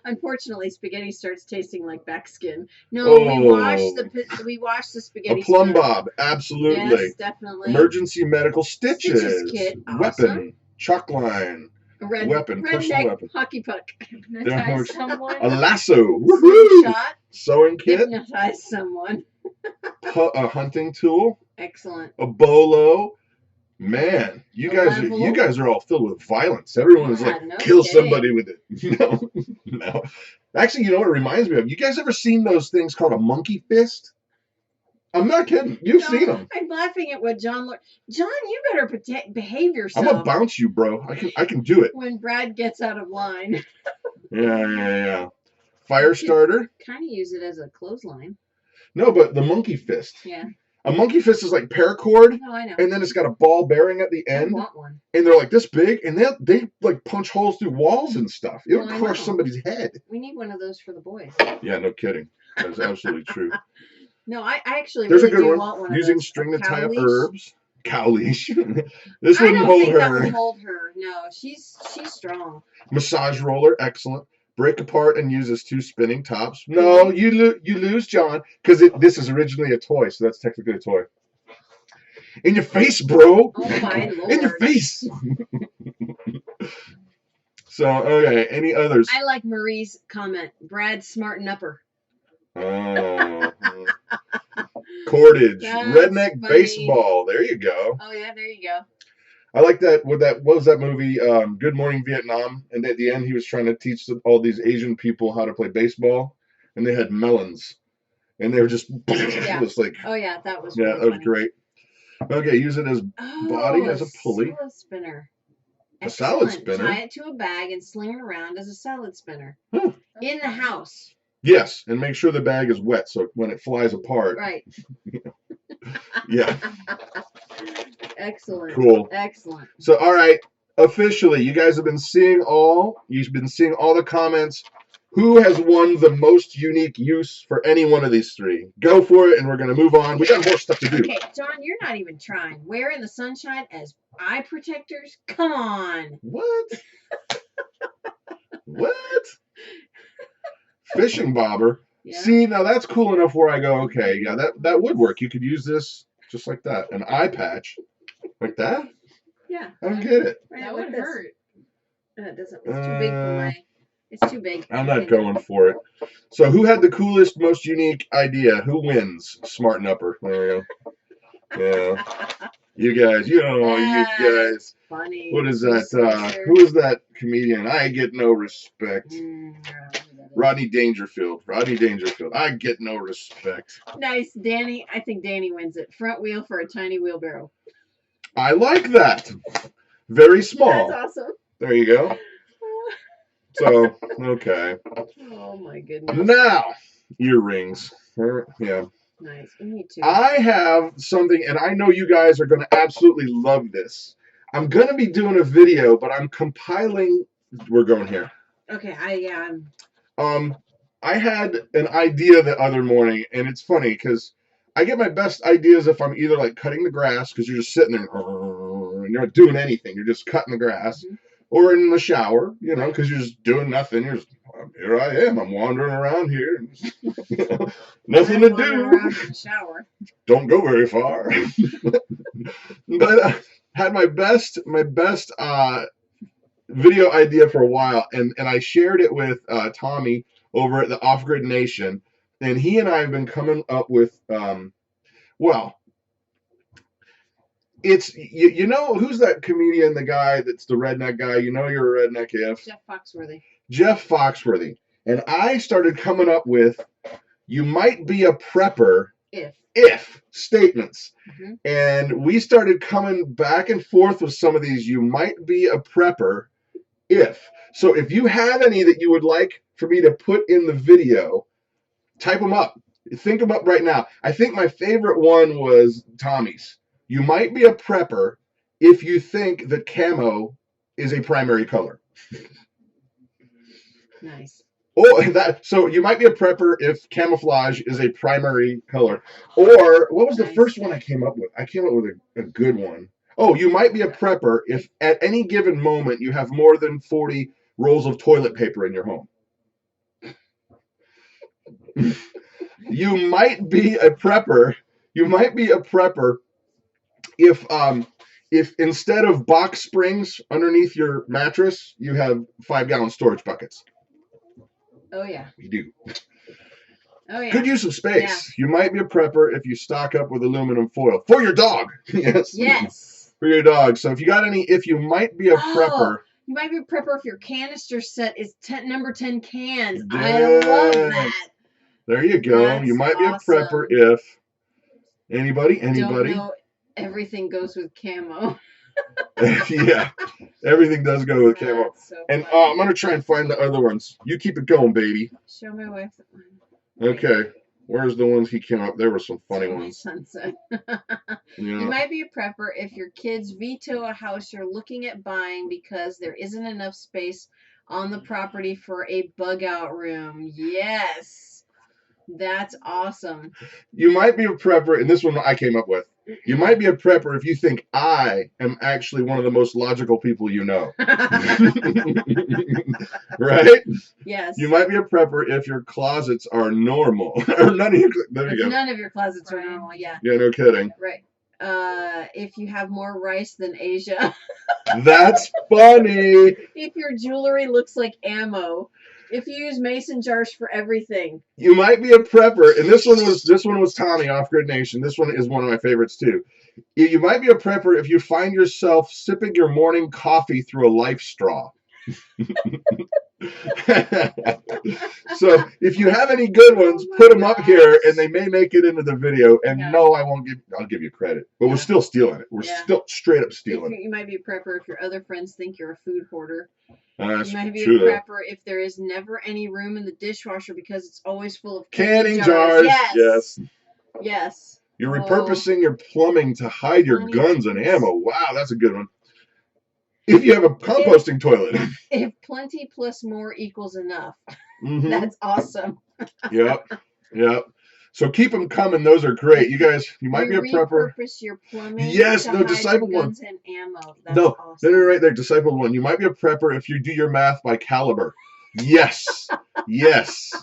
Unfortunately, spaghetti starts tasting like back skin. No, we wash the spaghetti. A plumb bob, absolutely. Yes, definitely. Emergency medical stitches kit, weapon, awesome. chuck line, A red, weapon, personal redneck weapon. hockey puck. Hypnotize someone. A lasso. Woohoo! Shot. Sewing kit. Hypnotize someone. A hunting tool. Excellent. A bolo. Man, you A guys level. are all filled with violence. Everyone is Yeah, like, no kill kidding. somebody with it. No, no. Actually, you know what it reminds me of? You guys ever seen those things called a monkey fist? I'm not kidding. You've No, seen them. I'm laughing at what John. John, you better behave I'm yourself. gonna bounce you, bro. I can do it. When Brad gets out of line. Yeah. Fire starter. Kind of use it as a clothesline. No, but the monkey fist. Yeah. A monkey fist is like paracord, No, I know. and then it's got a ball bearing at the I end, want one. and they're like this big, and they like punch holes through walls and stuff. It would Well, I crush know. somebody's head. We need one of those for the boys. Yeah, no kidding. That's absolutely true. No, I actually There's really a good do one. want one of Using those. string A to tie cow up leash. herbs. Cow leash. This I wouldn't don't hold think that her. would hold her. No, she's strong. Massage roller, excellent. Break apart and use as 2 spinning tops. No, you lose, John, because this is originally a toy, so that's technically a toy. In your face, bro. Oh my lord. In your face. So, okay, any others? I like Marie's comment. Brad smarten upper. Oh. Cordage. That's Redneck funny. baseball. There you go. Oh yeah, there you go. I like that. What was that movie? Good Morning Vietnam. And at the end, he was trying to teach all these Asian people how to play baseball, and they had melons, and they were just Yeah. it was like, Oh yeah, that was yeah, really that was funny. great. Okay, use it as body as a pulley. Salad spinner. A salad Excellent. spinner? Tie it to a bag and sling it around as a salad spinner. Huh. In the house. Yes, and make sure the bag is wet so when it flies apart. Right. Yeah. Excellent. Cool. Excellent. So, all right, officially, you guys have been seeing all. You've been seeing all the comments. Who has won the most unique use for any one of these 3? Go for it, and we're going to move on. We got more stuff to do. Okay, John, you're not even trying. Wearing the sunshine as eye protectors? Come on. What? What? Fishing bobber. Yeah. See, now that's cool enough where I go, okay, yeah, that would work. You could use this just like that. An eye patch. Like that? Yeah. I don't get it. Right, That like would this. hurt. It doesn't. It's too big for my. It's too big. I'm not going for it. So who had the coolest, most unique idea? Who wins? Smarten upper. There we go. Yeah. You guys, you guys. Funny. What is that? Who is that comedian? I get no respect. Rodney Dangerfield. Rodney Dangerfield. I get no respect. Nice, Danny. I think Danny wins it. Front wheel for a tiny wheelbarrow. I like that. Very small. That's awesome. There you go. So, okay. Oh my goodness. Now, earrings. Yeah. Nice. Me too. I have something, and I know you guys are going to absolutely love this. I'm going to be doing a video, but I'm compiling. We're going here. Okay. I had an idea the other morning, and it's funny because I get my best ideas if I'm either like cutting the grass because you're just sitting there and you're not doing anything. You're just cutting the grass. Mm-hmm. Or in the shower, you know, because you're just doing nothing. You're just, here I am. I'm wandering around here. You know, nothing to do. Shower. Don't go very far. But had my best video idea for a while, and I shared it with Tommy over at the Off Grid Nation, and he and I have been coming up with it's you know who's that comedian, the guy that's the redneck guy? You know you're a redneck if Jeff Foxworthy. And I started coming up with you might be a prepper if statements. Mm-hmm. And we started coming back and forth with some of these you might be a prepper if. So if you have any that you would like for me to put in the video, type them up. Think them up right now. I think my favorite one was Tommy's. You might be a prepper if you think that camo is a primary color. Nice. So you might be a prepper if camouflage is a primary color. Or what was the first one I came up with? I came up with a good one. Oh, you might be a prepper if at any given moment you have more than 40 rolls of toilet paper in your home. You might be a prepper. You might be a prepper if instead of box springs underneath your mattress, you have 5-gallon storage buckets. Oh yeah. You do. Oh yeah. Good use of space. You might be a prepper if you stock up with aluminum foil for your dog. Yes. Yes. For your dog. So if you got any, if you might be a prepper. You might be a prepper if your canister set is number 10 cans. Yeah. I love that. There you go. That's you might be a awesome. prepper if anybody. Don't know. Everything goes with camo. Yeah, everything does go with camo. So and I'm gonna try and find the other ones. You keep it going, baby. Show my wife that one. Okay, where's the ones he came up? There were some funny ones. Sunset. Yeah. You might be a prepper if your kids veto a house you're looking at buying because there isn't enough space on the property for a bug out room. Yes, that's awesome. You might be a prepper, and this one I came up with. You might be a prepper if you think I am actually one of the most logical people you know. Right? Yes. You might be a prepper if your closets are normal. Or none of your, there you go. None of your closets are normal, yeah. Yeah, no kidding. Right. If you have more rice than Asia. That's funny. If your jewelry looks like ammo. If you use mason jars for everything. You might be a prepper, and this one was Tommy off Grid Nation. This one is one of my favorites too. You might be a prepper if you find yourself sipping your morning coffee through a life straw. So if you have any good ones, put them up here, and they may make it into the video. And no, I'll give you credit, but we're still stealing it. We're still straight up stealing it. You might be a prepper if your other friends think you're a food hoarder. That's you might be true, a prepper if there is never any room in the dishwasher because it's always full of canning jars. Yes. Yes. You're repurposing your plumbing to hide your guns and ammo. Wow, that's a good one. If you have a composting toilet. If plenty plus more equals enough. Mm-hmm. That's awesome. Yep. So keep them coming. Those are great. You guys, you might be a prepper. Repurpose your plumbing. Yes, no, disciple one. Guns and ammo. That's awesome. No, right there, disciple one. You might be a prepper if you do your math by caliber. Yes. Yes.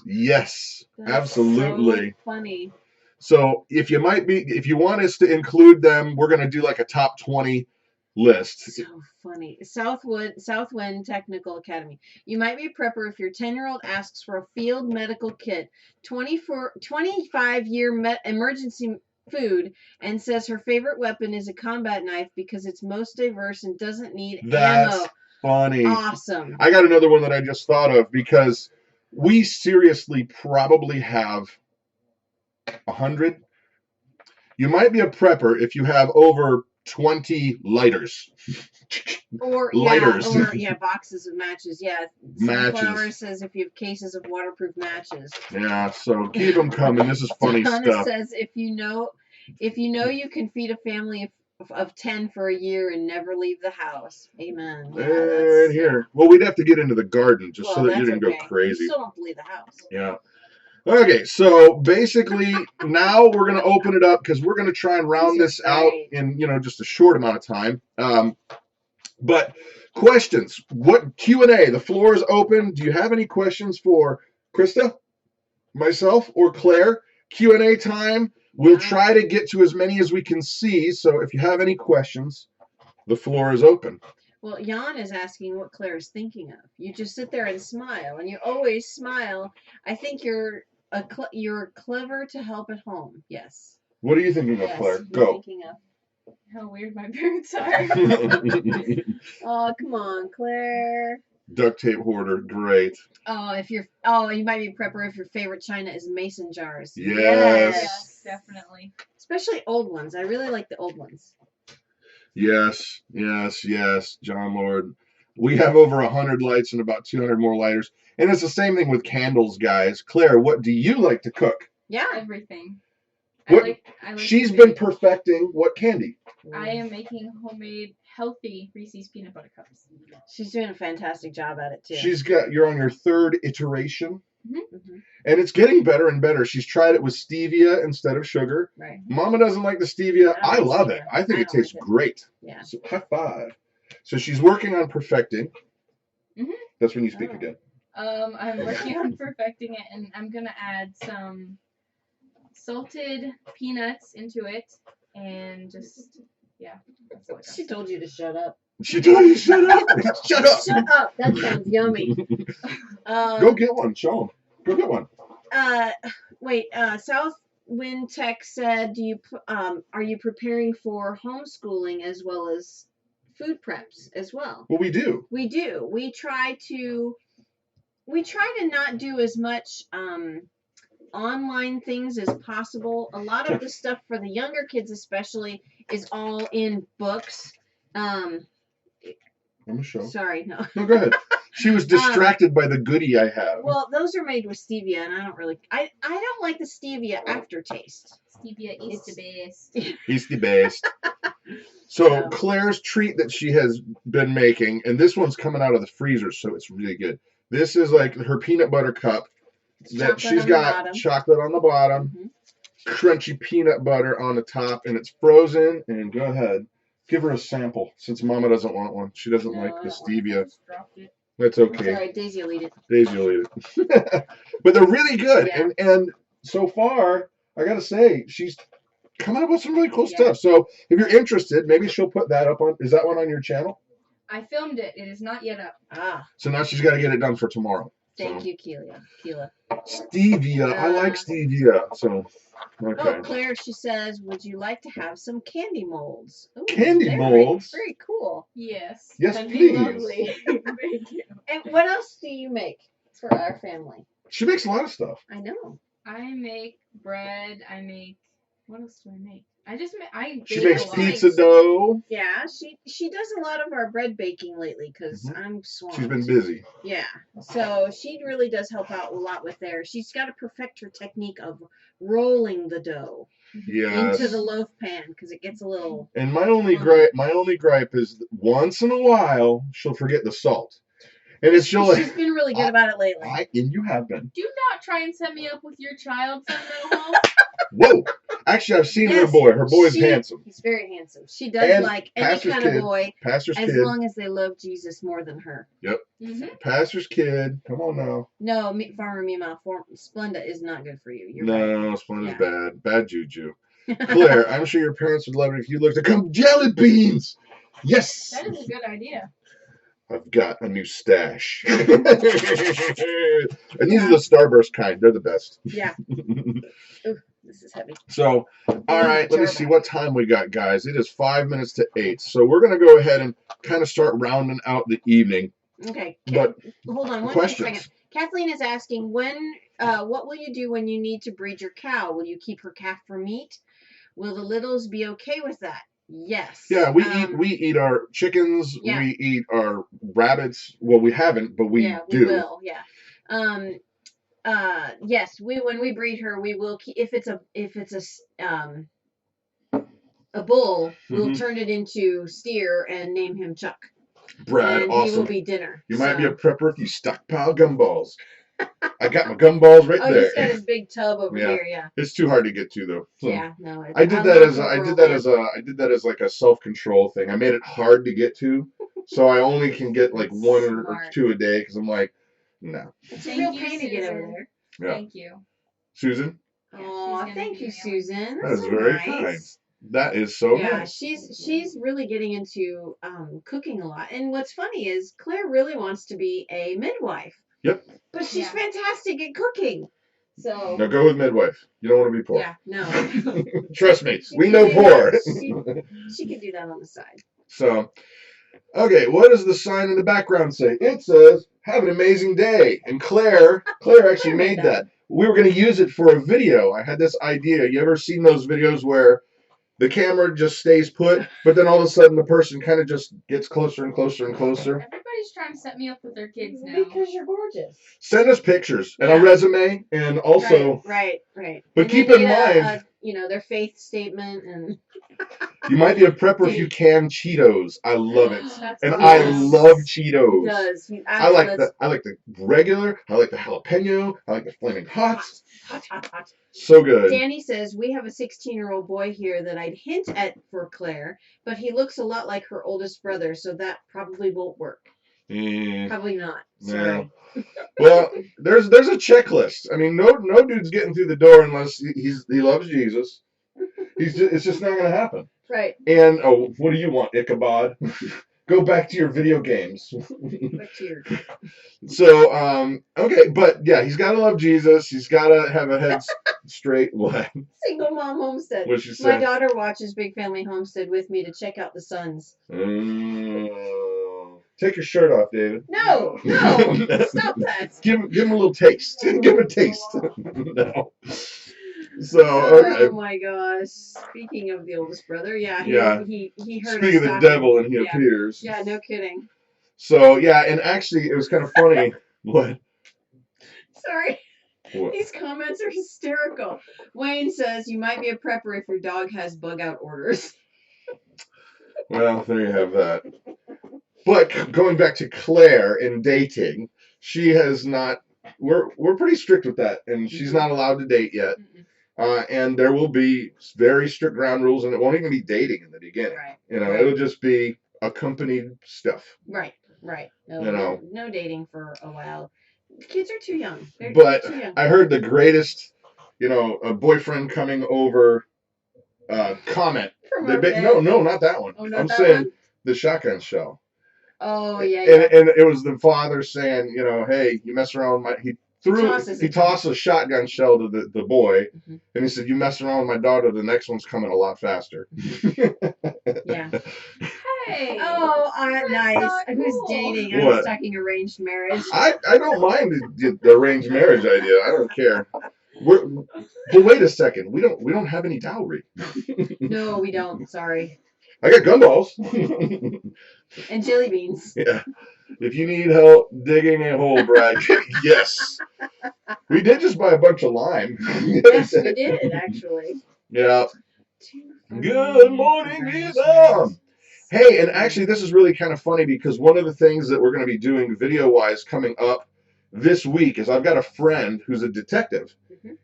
Absolutely. So funny. So if you want us to include them, we're going to do like a top 20 list. So funny. Southwind Technical Academy. You might be a prepper if your 10-year-old asks for a field medical kit, 25-year emergency food, and says her favorite weapon is a combat knife because it's most diverse and doesn't need ammo. That's funny. Awesome. I got another one that I just thought of because we seriously probably have 100. You might be a prepper if you have over 20 lighters. Or boxes of matches. Yeah. Sunflower says if you have cases of waterproof matches. Yeah, so keep them coming. This is funny stuff. Says if you know you can feed a family of 10 for a year and never leave the house. Amen. Yeah, right here. Well, we'd have to get into the garden just so that you didn't go crazy. You still don't have to leave the house. Yeah. Okay, so basically now we're going to open it up because we're going to try and round this out in, just a short amount of time. But questions, what Q&A, the floor is open. Do you have any questions for Christa, myself, or Claire? Q&A time. We'll try to get to as many as we can see. So if you have any questions, the floor is open. Well, Jan is asking what Claire is thinking of. You just sit there and smile, and you always smile. I think you're clever to help at home. Yes. What are you thinking of, Claire? Go. Thinking of how weird my parents are. Oh, come on, Claire. Duct tape hoarder, great. You might be a prepper if your favorite china is mason jars. Yes, definitely. Especially old ones. I really like the old ones. Yes, John Lord. We have over 100 lights and about 200 more lighters. And it's the same thing with candles, guys. Claire, what do you like to cook? Yeah. Everything. She's been perfecting what candy? I am making homemade, healthy Reese's peanut butter cups. She's doing a fantastic job at it, too. You're on your third iteration. Mm-hmm. And it's getting better and better. She's tried it with stevia instead of sugar. Right. Mama doesn't like the stevia. I love it. I think it tastes great. Yeah. So, high five. So she's working on perfecting. Mm-hmm. That's when you speak again. I'm working on perfecting it, and I'm going to add some salted peanuts into it, and just, Yeah. That's what She told you to shut up. She told you shut up. Shut up. Shut up. That sounds yummy. Go get one. Show them. Go get one. Wait. Southwind Tech said, are you preparing for homeschooling as well as food preps as well? Well, we do. We do. We try to not do as much online things as possible. A lot of the stuff for the younger kids especially is all in books. I'm a show. Sorry, no. No, go ahead. She was distracted by the goodie I have. Well, those are made with stevia, and I don't like the stevia aftertaste. Stevia is the best. He's the best. So Claire's treat that she has been making, and this one's coming out of the freezer, so it's really good. This is like her peanut butter cup that she's got chocolate on the bottom, crunchy peanut butter on the top, and it's frozen. And go ahead, give her a sample since Mama doesn't want one. She doesn't like the stevia. That's okay. Sorry, Daisy will eat it. Daisy will eat it. But they're really good, and so far I gotta say she's coming up with some really cool stuff. So if you're interested, maybe she'll put that up on. Is that one on your channel? I filmed it. It is not yet up. So now she's got to get it done for tomorrow. Thank you, Keela. Stevia. I like stevia. So, okay. Oh, Claire, she says, would you like to have some candy molds? Ooh, candy molds? Very cool. Yes. Yes, That'd please. be lovely. Thank you. And what else do you make for our family? She makes a lot of stuff. I know. I make bread. What else do I make? She makes pizza dough. Yeah, she does a lot of our bread baking lately because I'm swamped. She's been busy. Yeah, so she really does help out a lot with there. She's got to perfect her technique of rolling the dough into the loaf pan because it gets a little. And my only gripe is that once in a while she'll forget the salt. And she's been really good about it lately. And you have been. Do not try and set me up with your child, Senator Hall. Whoa! Actually, I've seen her boy. Her boy's handsome. He's very handsome. She does like any kind of boy, pastor's as kid. long as they love Jesus more than her. Yep. Pastor's kid. Come on now. No, Farmer Mima, Splenda is not good for you. No, Splenda's bad. Bad juju. Claire, I'm sure your parents would love it if you looked at jelly beans. Yes. That is a good idea. I've got a new stash. And these are the Starburst kind. They're the best. Yeah. Ooh, this is heavy. So, all right, let me see what time we got, guys. It is 5 minutes to 8. So we're going to go ahead and kind of start rounding out the evening. Okay. But hold on one second. Kathleen is asking, what will you do when you need to breed your cow? Will you keep her calf for meat? Will the littles be okay with that? Yes. Yeah, we eat our chickens. Yeah. We eat our rabbits. Well, we haven't, but we do. We will. Yeah. Yes. When we breed her, we will keep. If it's a bull, we'll turn it into steer and name him Chuck. Brad, and awesome. He will be dinner. You might be a prepper if you stockpile gumballs. I got my gumballs right there. He's got his big tub over here. Yeah. It's too hard to get to though. So yeah. No. I did that as like a self-control thing. I made it hard to get to, so I only can get like one or two a day because I'm like, no. It's a real pain to get over there. Yeah. Thank you, Susan. Oh, thank you, Susan. That is very kind. That is so nice. She's really getting into cooking a lot. And what's funny is Claire really wants to be a midwife. Yep. But she's fantastic at cooking. So now go with midwife. You don't want to be poor. Yeah, no. Trust me, we know poor. She can do that on the side. So, okay, what does the sign in the background say? It says, "Have an amazing day." And Claire actually made that. We were going to use it for a video. I had this idea. You ever seen those videos where the camera just stays put, but then all of a sudden the person kind of just gets closer and closer and closer? Everybody's trying to set me up with their kids now. Because you're gorgeous. Send us pictures and a resume, and also... Right. But keep in mind... their faith statement and... You might be a prepper if you can Cheetos. I love it. And awesome. I love Cheetos. He does. I like the regular. I like the jalapeno. I like the flaming hot. Hot. So good. Danny says, we have a 16-year-old boy here that I'd hint at for Claire, but he looks a lot like her oldest brother, so that probably won't work. Probably not. Sorry. Yeah. Well, there's a checklist. I mean, no dude's getting through the door unless he loves Jesus. It's just not going to happen. Right. And what do you want, Ichabod? Go back to your video games. Back to your... So, okay, but yeah, he's got to love Jesus. He's got to have a head straight. What? Single mom homestead. What'd she say? My daughter watches Big Family Homestead with me to check out the sons. Take your shirt off, David. No, stop that. Give him a little taste. Give him a taste. No. So, okay. Oh my gosh. Speaking of the oldest brother, he heard Speaking us of the talking. devil and he appears. Yeah, no kidding. So, yeah, and actually it was kind of funny. What? Sorry. What? These comments are hysterical. Wayne says you might be a prepper if your dog has bug out orders. Well, there you have that. But going back to Claire and dating, she has not. We're pretty strict with that, and she's not allowed to date yet. And there will be very strict ground rules, and it won't even be dating in the beginning. Right. It'll just be accompanied stuff. Right. No dating for a while. The kids are too young. They're too young. I heard the greatest, a boyfriend coming over comment. No, not that one. Oh, not I'm that saying one? the shotgun shell. Oh, yeah. And it was the father saying, hey, you mess around with he tossed a shotgun shell to the boy, and he said, you mess around with my daughter, the next one's coming a lot faster. Yeah. Hey. Oh, nice. Cool. Who's dating? What? I was talking arranged marriage. I don't mind the arranged marriage idea. I don't care. But wait a second. We don't have any dowry. No, we don't. Sorry. I got gumballs. And jelly beans. Yeah. If you need help digging a hole, Brad, yes. We did just buy a bunch of lime. Yes, we did, actually. Yeah. Good morning, Vietnam. Hey, and actually this is really kind of funny because one of the things that we're going to be doing video-wise coming up this week is I've got a friend who's a detective.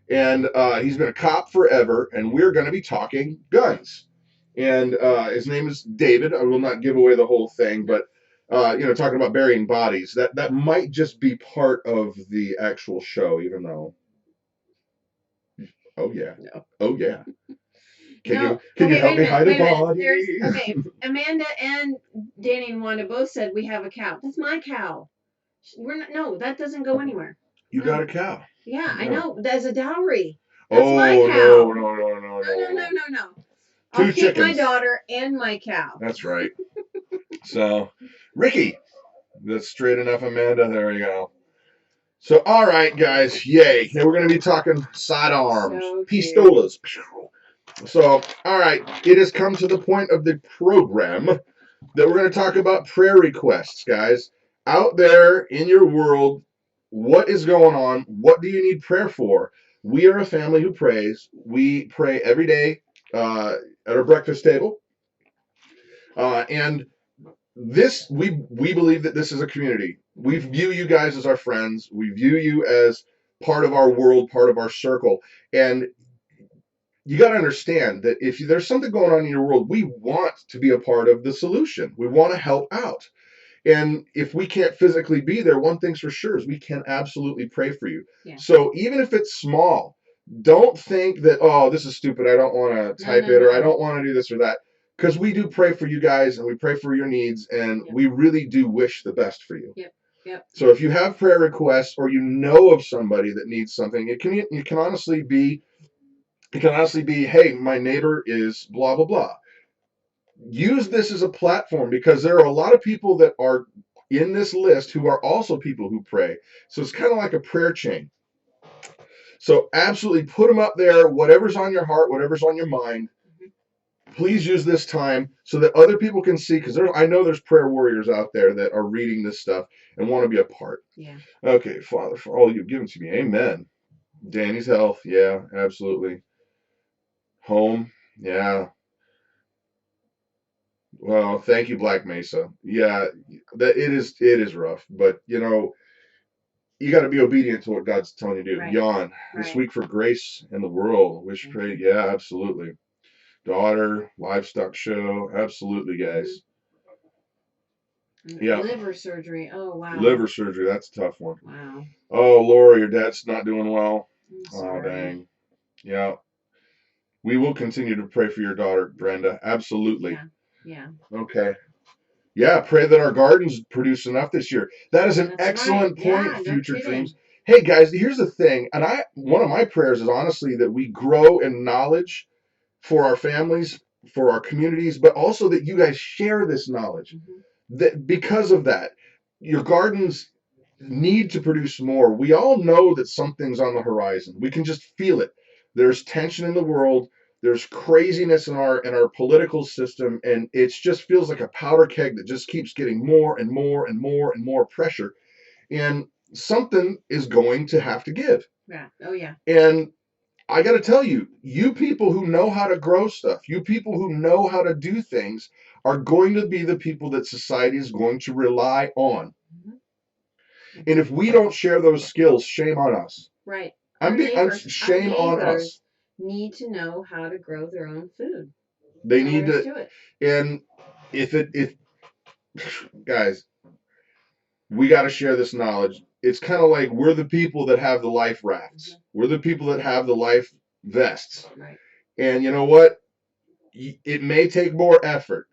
And he's been a cop forever, and we're going to be talking guns. And his name is David. I will not give away the whole thing, but talking about burying bodies. That might just be part of the actual show, even though. Oh yeah. No. Oh yeah. Can No. you help me hide a body? Okay. Amanda and Danny and Wanda both said we have a cow. That's my cow. That doesn't go anywhere. You got a cow. Yeah, No. I know. There's a dowry. That's my cow. No. I'll keep my daughter and my cow. That's right. So, Ricky. That's straight enough, Amanda. There you go. So, all right, guys. Yay. Now we're going to be talking sidearms. So pistolas. So, all right. It has come to the point of the program that we're going to talk about prayer requests, guys. Out there in your world, what is going on? What do you need prayer for? We are a family who prays. We pray every day at our breakfast table. And this, we believe that this is a community. We view you guys as our friends. We view you as part of our world, part of our circle. And you got to understand that if there's something going on in your world, we want to be a part of the solution. We want to help out. And if we can't physically be there, one thing's for sure is we can absolutely pray for you. Yeah. So even if it's small, don't think that, oh, this is stupid, I don't want to type it, or I don't want to do this or that. Because we do pray for you guys, and we pray for your needs, and we really do wish the best for you. Yep. So if you have prayer requests, or you know of somebody that needs something, it can honestly be, hey, my neighbor is blah, blah, blah. Use this as a platform, because there are a lot of people that are in this list who are also people who pray. So it's kind of like a prayer chain. So absolutely put them up there, whatever's on your heart, whatever's on your mind. Please use this time so that other people can see, because I know there's prayer warriors out there that are reading this stuff and want to be a part. Yeah. Okay, Father, for all you've given to me, amen. Danny's health, yeah, absolutely. Home, yeah. Well, thank you, Black Mesa. Yeah, it is rough, but you got to be obedient to what God's telling you to do. Right. Yawn. This week for grace in the world. Wish, pray. Yeah, absolutely. Daughter, livestock show. Absolutely, guys. Yeah. Liver surgery. Oh, wow. Liver surgery. That's a tough one. Wow. Oh, Laura, your dad's not doing well. Oh, dang. Yeah. We will continue to pray for your daughter, Brenda. Absolutely. Yeah. Okay. Yeah, pray that our gardens produce enough this year. That is an excellent point, Yeah, Future no Dreams. Hey, guys, here's the thing. And one of my prayers is honestly that we grow in knowledge for our families, for our communities, but also that you guys share this knowledge. That because of that, your gardens need to produce more. We all know that something's on the horizon. We can just feel it. There's tension in the world. There's craziness in our political system, and it just feels like a powder keg that just keeps getting more and more and more and more pressure. And something is going to have to give. Yeah. Oh yeah. And I got to tell you, you people who know how to grow stuff, you people who know how to do things, are going to be the people that society is going to rely on. And if we don't share those skills, shame on us. Right. Shame on us. Need to know how to grow their own food. They need to. And if guys, we got to share this knowledge. It's kind of like we're the people that have the life rafts. We're the people that have the life vests. Right. And you know what? It may take more effort.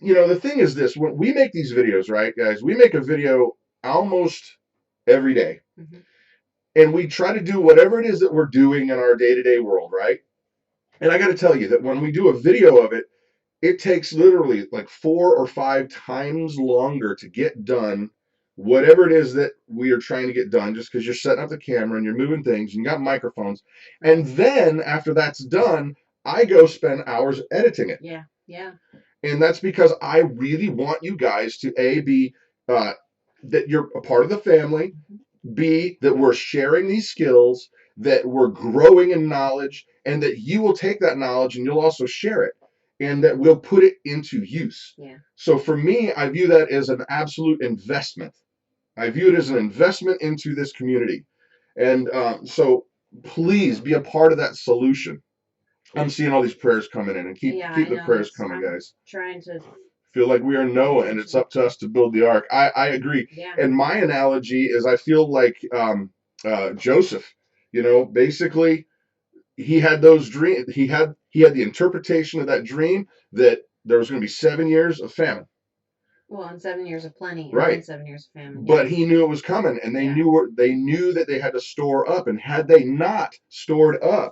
You know, the thing is this, when we make these videos, right, guys, we make a video almost every day. And we try to do whatever it is that we're doing in our day-to-day world, right? And I got to tell you that when we do a video of it, it takes literally like 4 or 5 times longer to get done whatever it is that we are trying to get done, just because you're setting up the camera and you're moving things and you got microphones. And then after that's done, I go spend hours editing it. Yeah, yeah. And that's because I really want you guys to be that you're a part of the family, B, that we're sharing these skills, that we're growing in knowledge, and that you will take that knowledge and you'll also share it, and that we'll put it into use. Yeah. So for me, I view that as an absolute investment. I view it as an investment into this community. And so please be a part of that solution. I'm seeing all these prayers coming in, and keep the prayers coming, guys. Trying to feel like we are Noah, and it's up to us to build the ark. I agree. Yeah. And my analogy is, I feel like Joseph. You know, basically, he had those dreams. He had the interpretation of that dream that there was going to be 7 years of famine. Well, and 7 years of plenty, right? And 7 years of famine. But he knew it was coming, and they knew that they had to store up, and had they not stored up,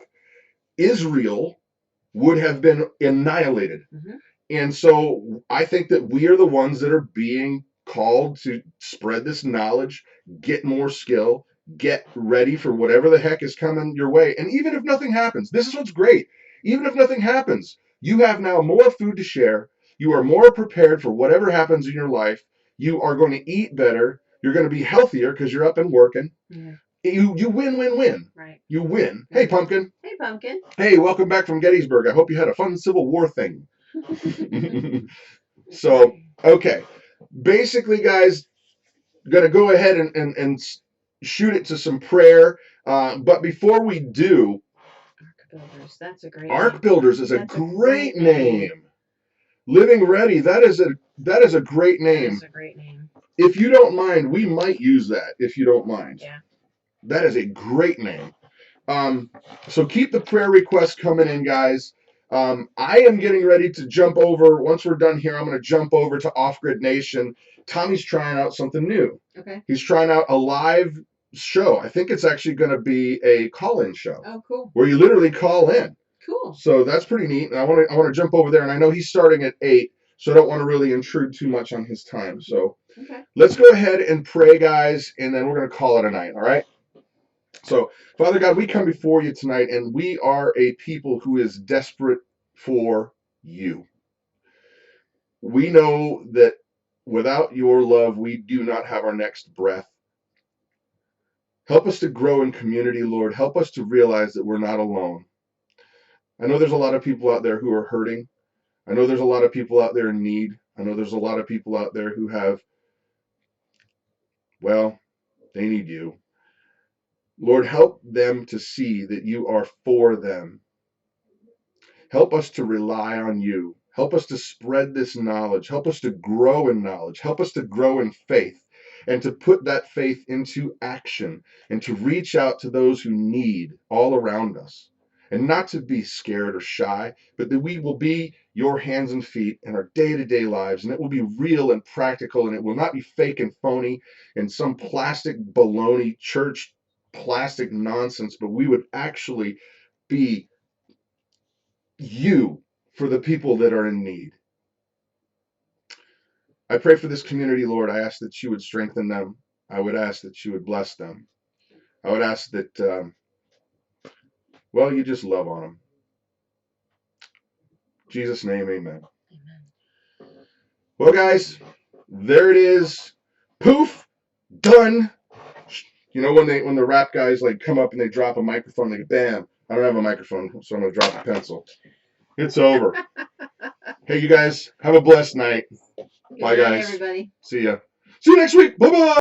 Israel would have been annihilated. And so I think that we are the ones that are being called to spread this knowledge, get more skill, get ready for whatever the heck is coming your way. And even if nothing happens, this is what's great. Even if nothing happens, you have now more food to share. You are more prepared for whatever happens in your life. You are going to eat better. You're going to be healthier because you're up and working. Yeah. You win, win, win. Right. You win. Hey, Pumpkin. Hey, Pumpkin. Hey, welcome back from Gettysburg. I hope you had a fun Civil War thing. So, okay. Basically, guys, going to go ahead and shoot it to some prayer. But before we do, Ark Builders, that's a great Ark name. Builders is a great name. Living Ready, that is a great name. That is a great name. If you don't mind, we might use that, if you don't mind. Yeah. That is a great name. So keep the prayer requests coming in, guys. I am getting ready to jump over. Once we're done here, I'm going to jump over to Off Grid Nation. Tommy's trying out something new. Okay. He's trying out a live show. I think it's actually going to be a call-in show. Oh, cool. Where you literally call in. Cool. So that's pretty neat. And I want to jump over there. And I know he's starting at 8, so I don't want to really intrude too much on his time. So let's go ahead and pray, guys, and then we're going to call it a night. All right. So, Father God, we come before you tonight, and we are a people who is desperate for you. We know that without your love, we do not have our next breath. Help us to grow in community, Lord. Help us to realize that we're not alone. I know there's a lot of people out there who are hurting. I know there's a lot of people out there in need. I know there's a lot of people out there who have, well, they need you. Lord, help them to see that you are for them. Help us to rely on you. Help us to spread this knowledge. Help us to grow in knowledge. Help us to grow in faith, and to put that faith into action, and to reach out to those who need all around us. and not to be scared or shy, but that we will be your hands and feet in our day-to-day lives, and it will be real and practical, and it will not be fake and phony and some plastic baloney church plastic nonsense, but we would actually be you for the people that are in need. I pray for this community, Lord. I ask that you would strengthen them. I would ask that you would bless them. I would ask that, well, you just love on them. In Jesus' name, amen. Amen. Well, guys, there it is. Poof, done. You know when the rap guys like come up and they drop a microphone, they go, bam. I don't have a microphone, so I'm going to drop a pencil. It's over. Hey, you guys, have a blessed night. Good Bye, night, guys. everybody. See ya. See you next week. Bye-bye.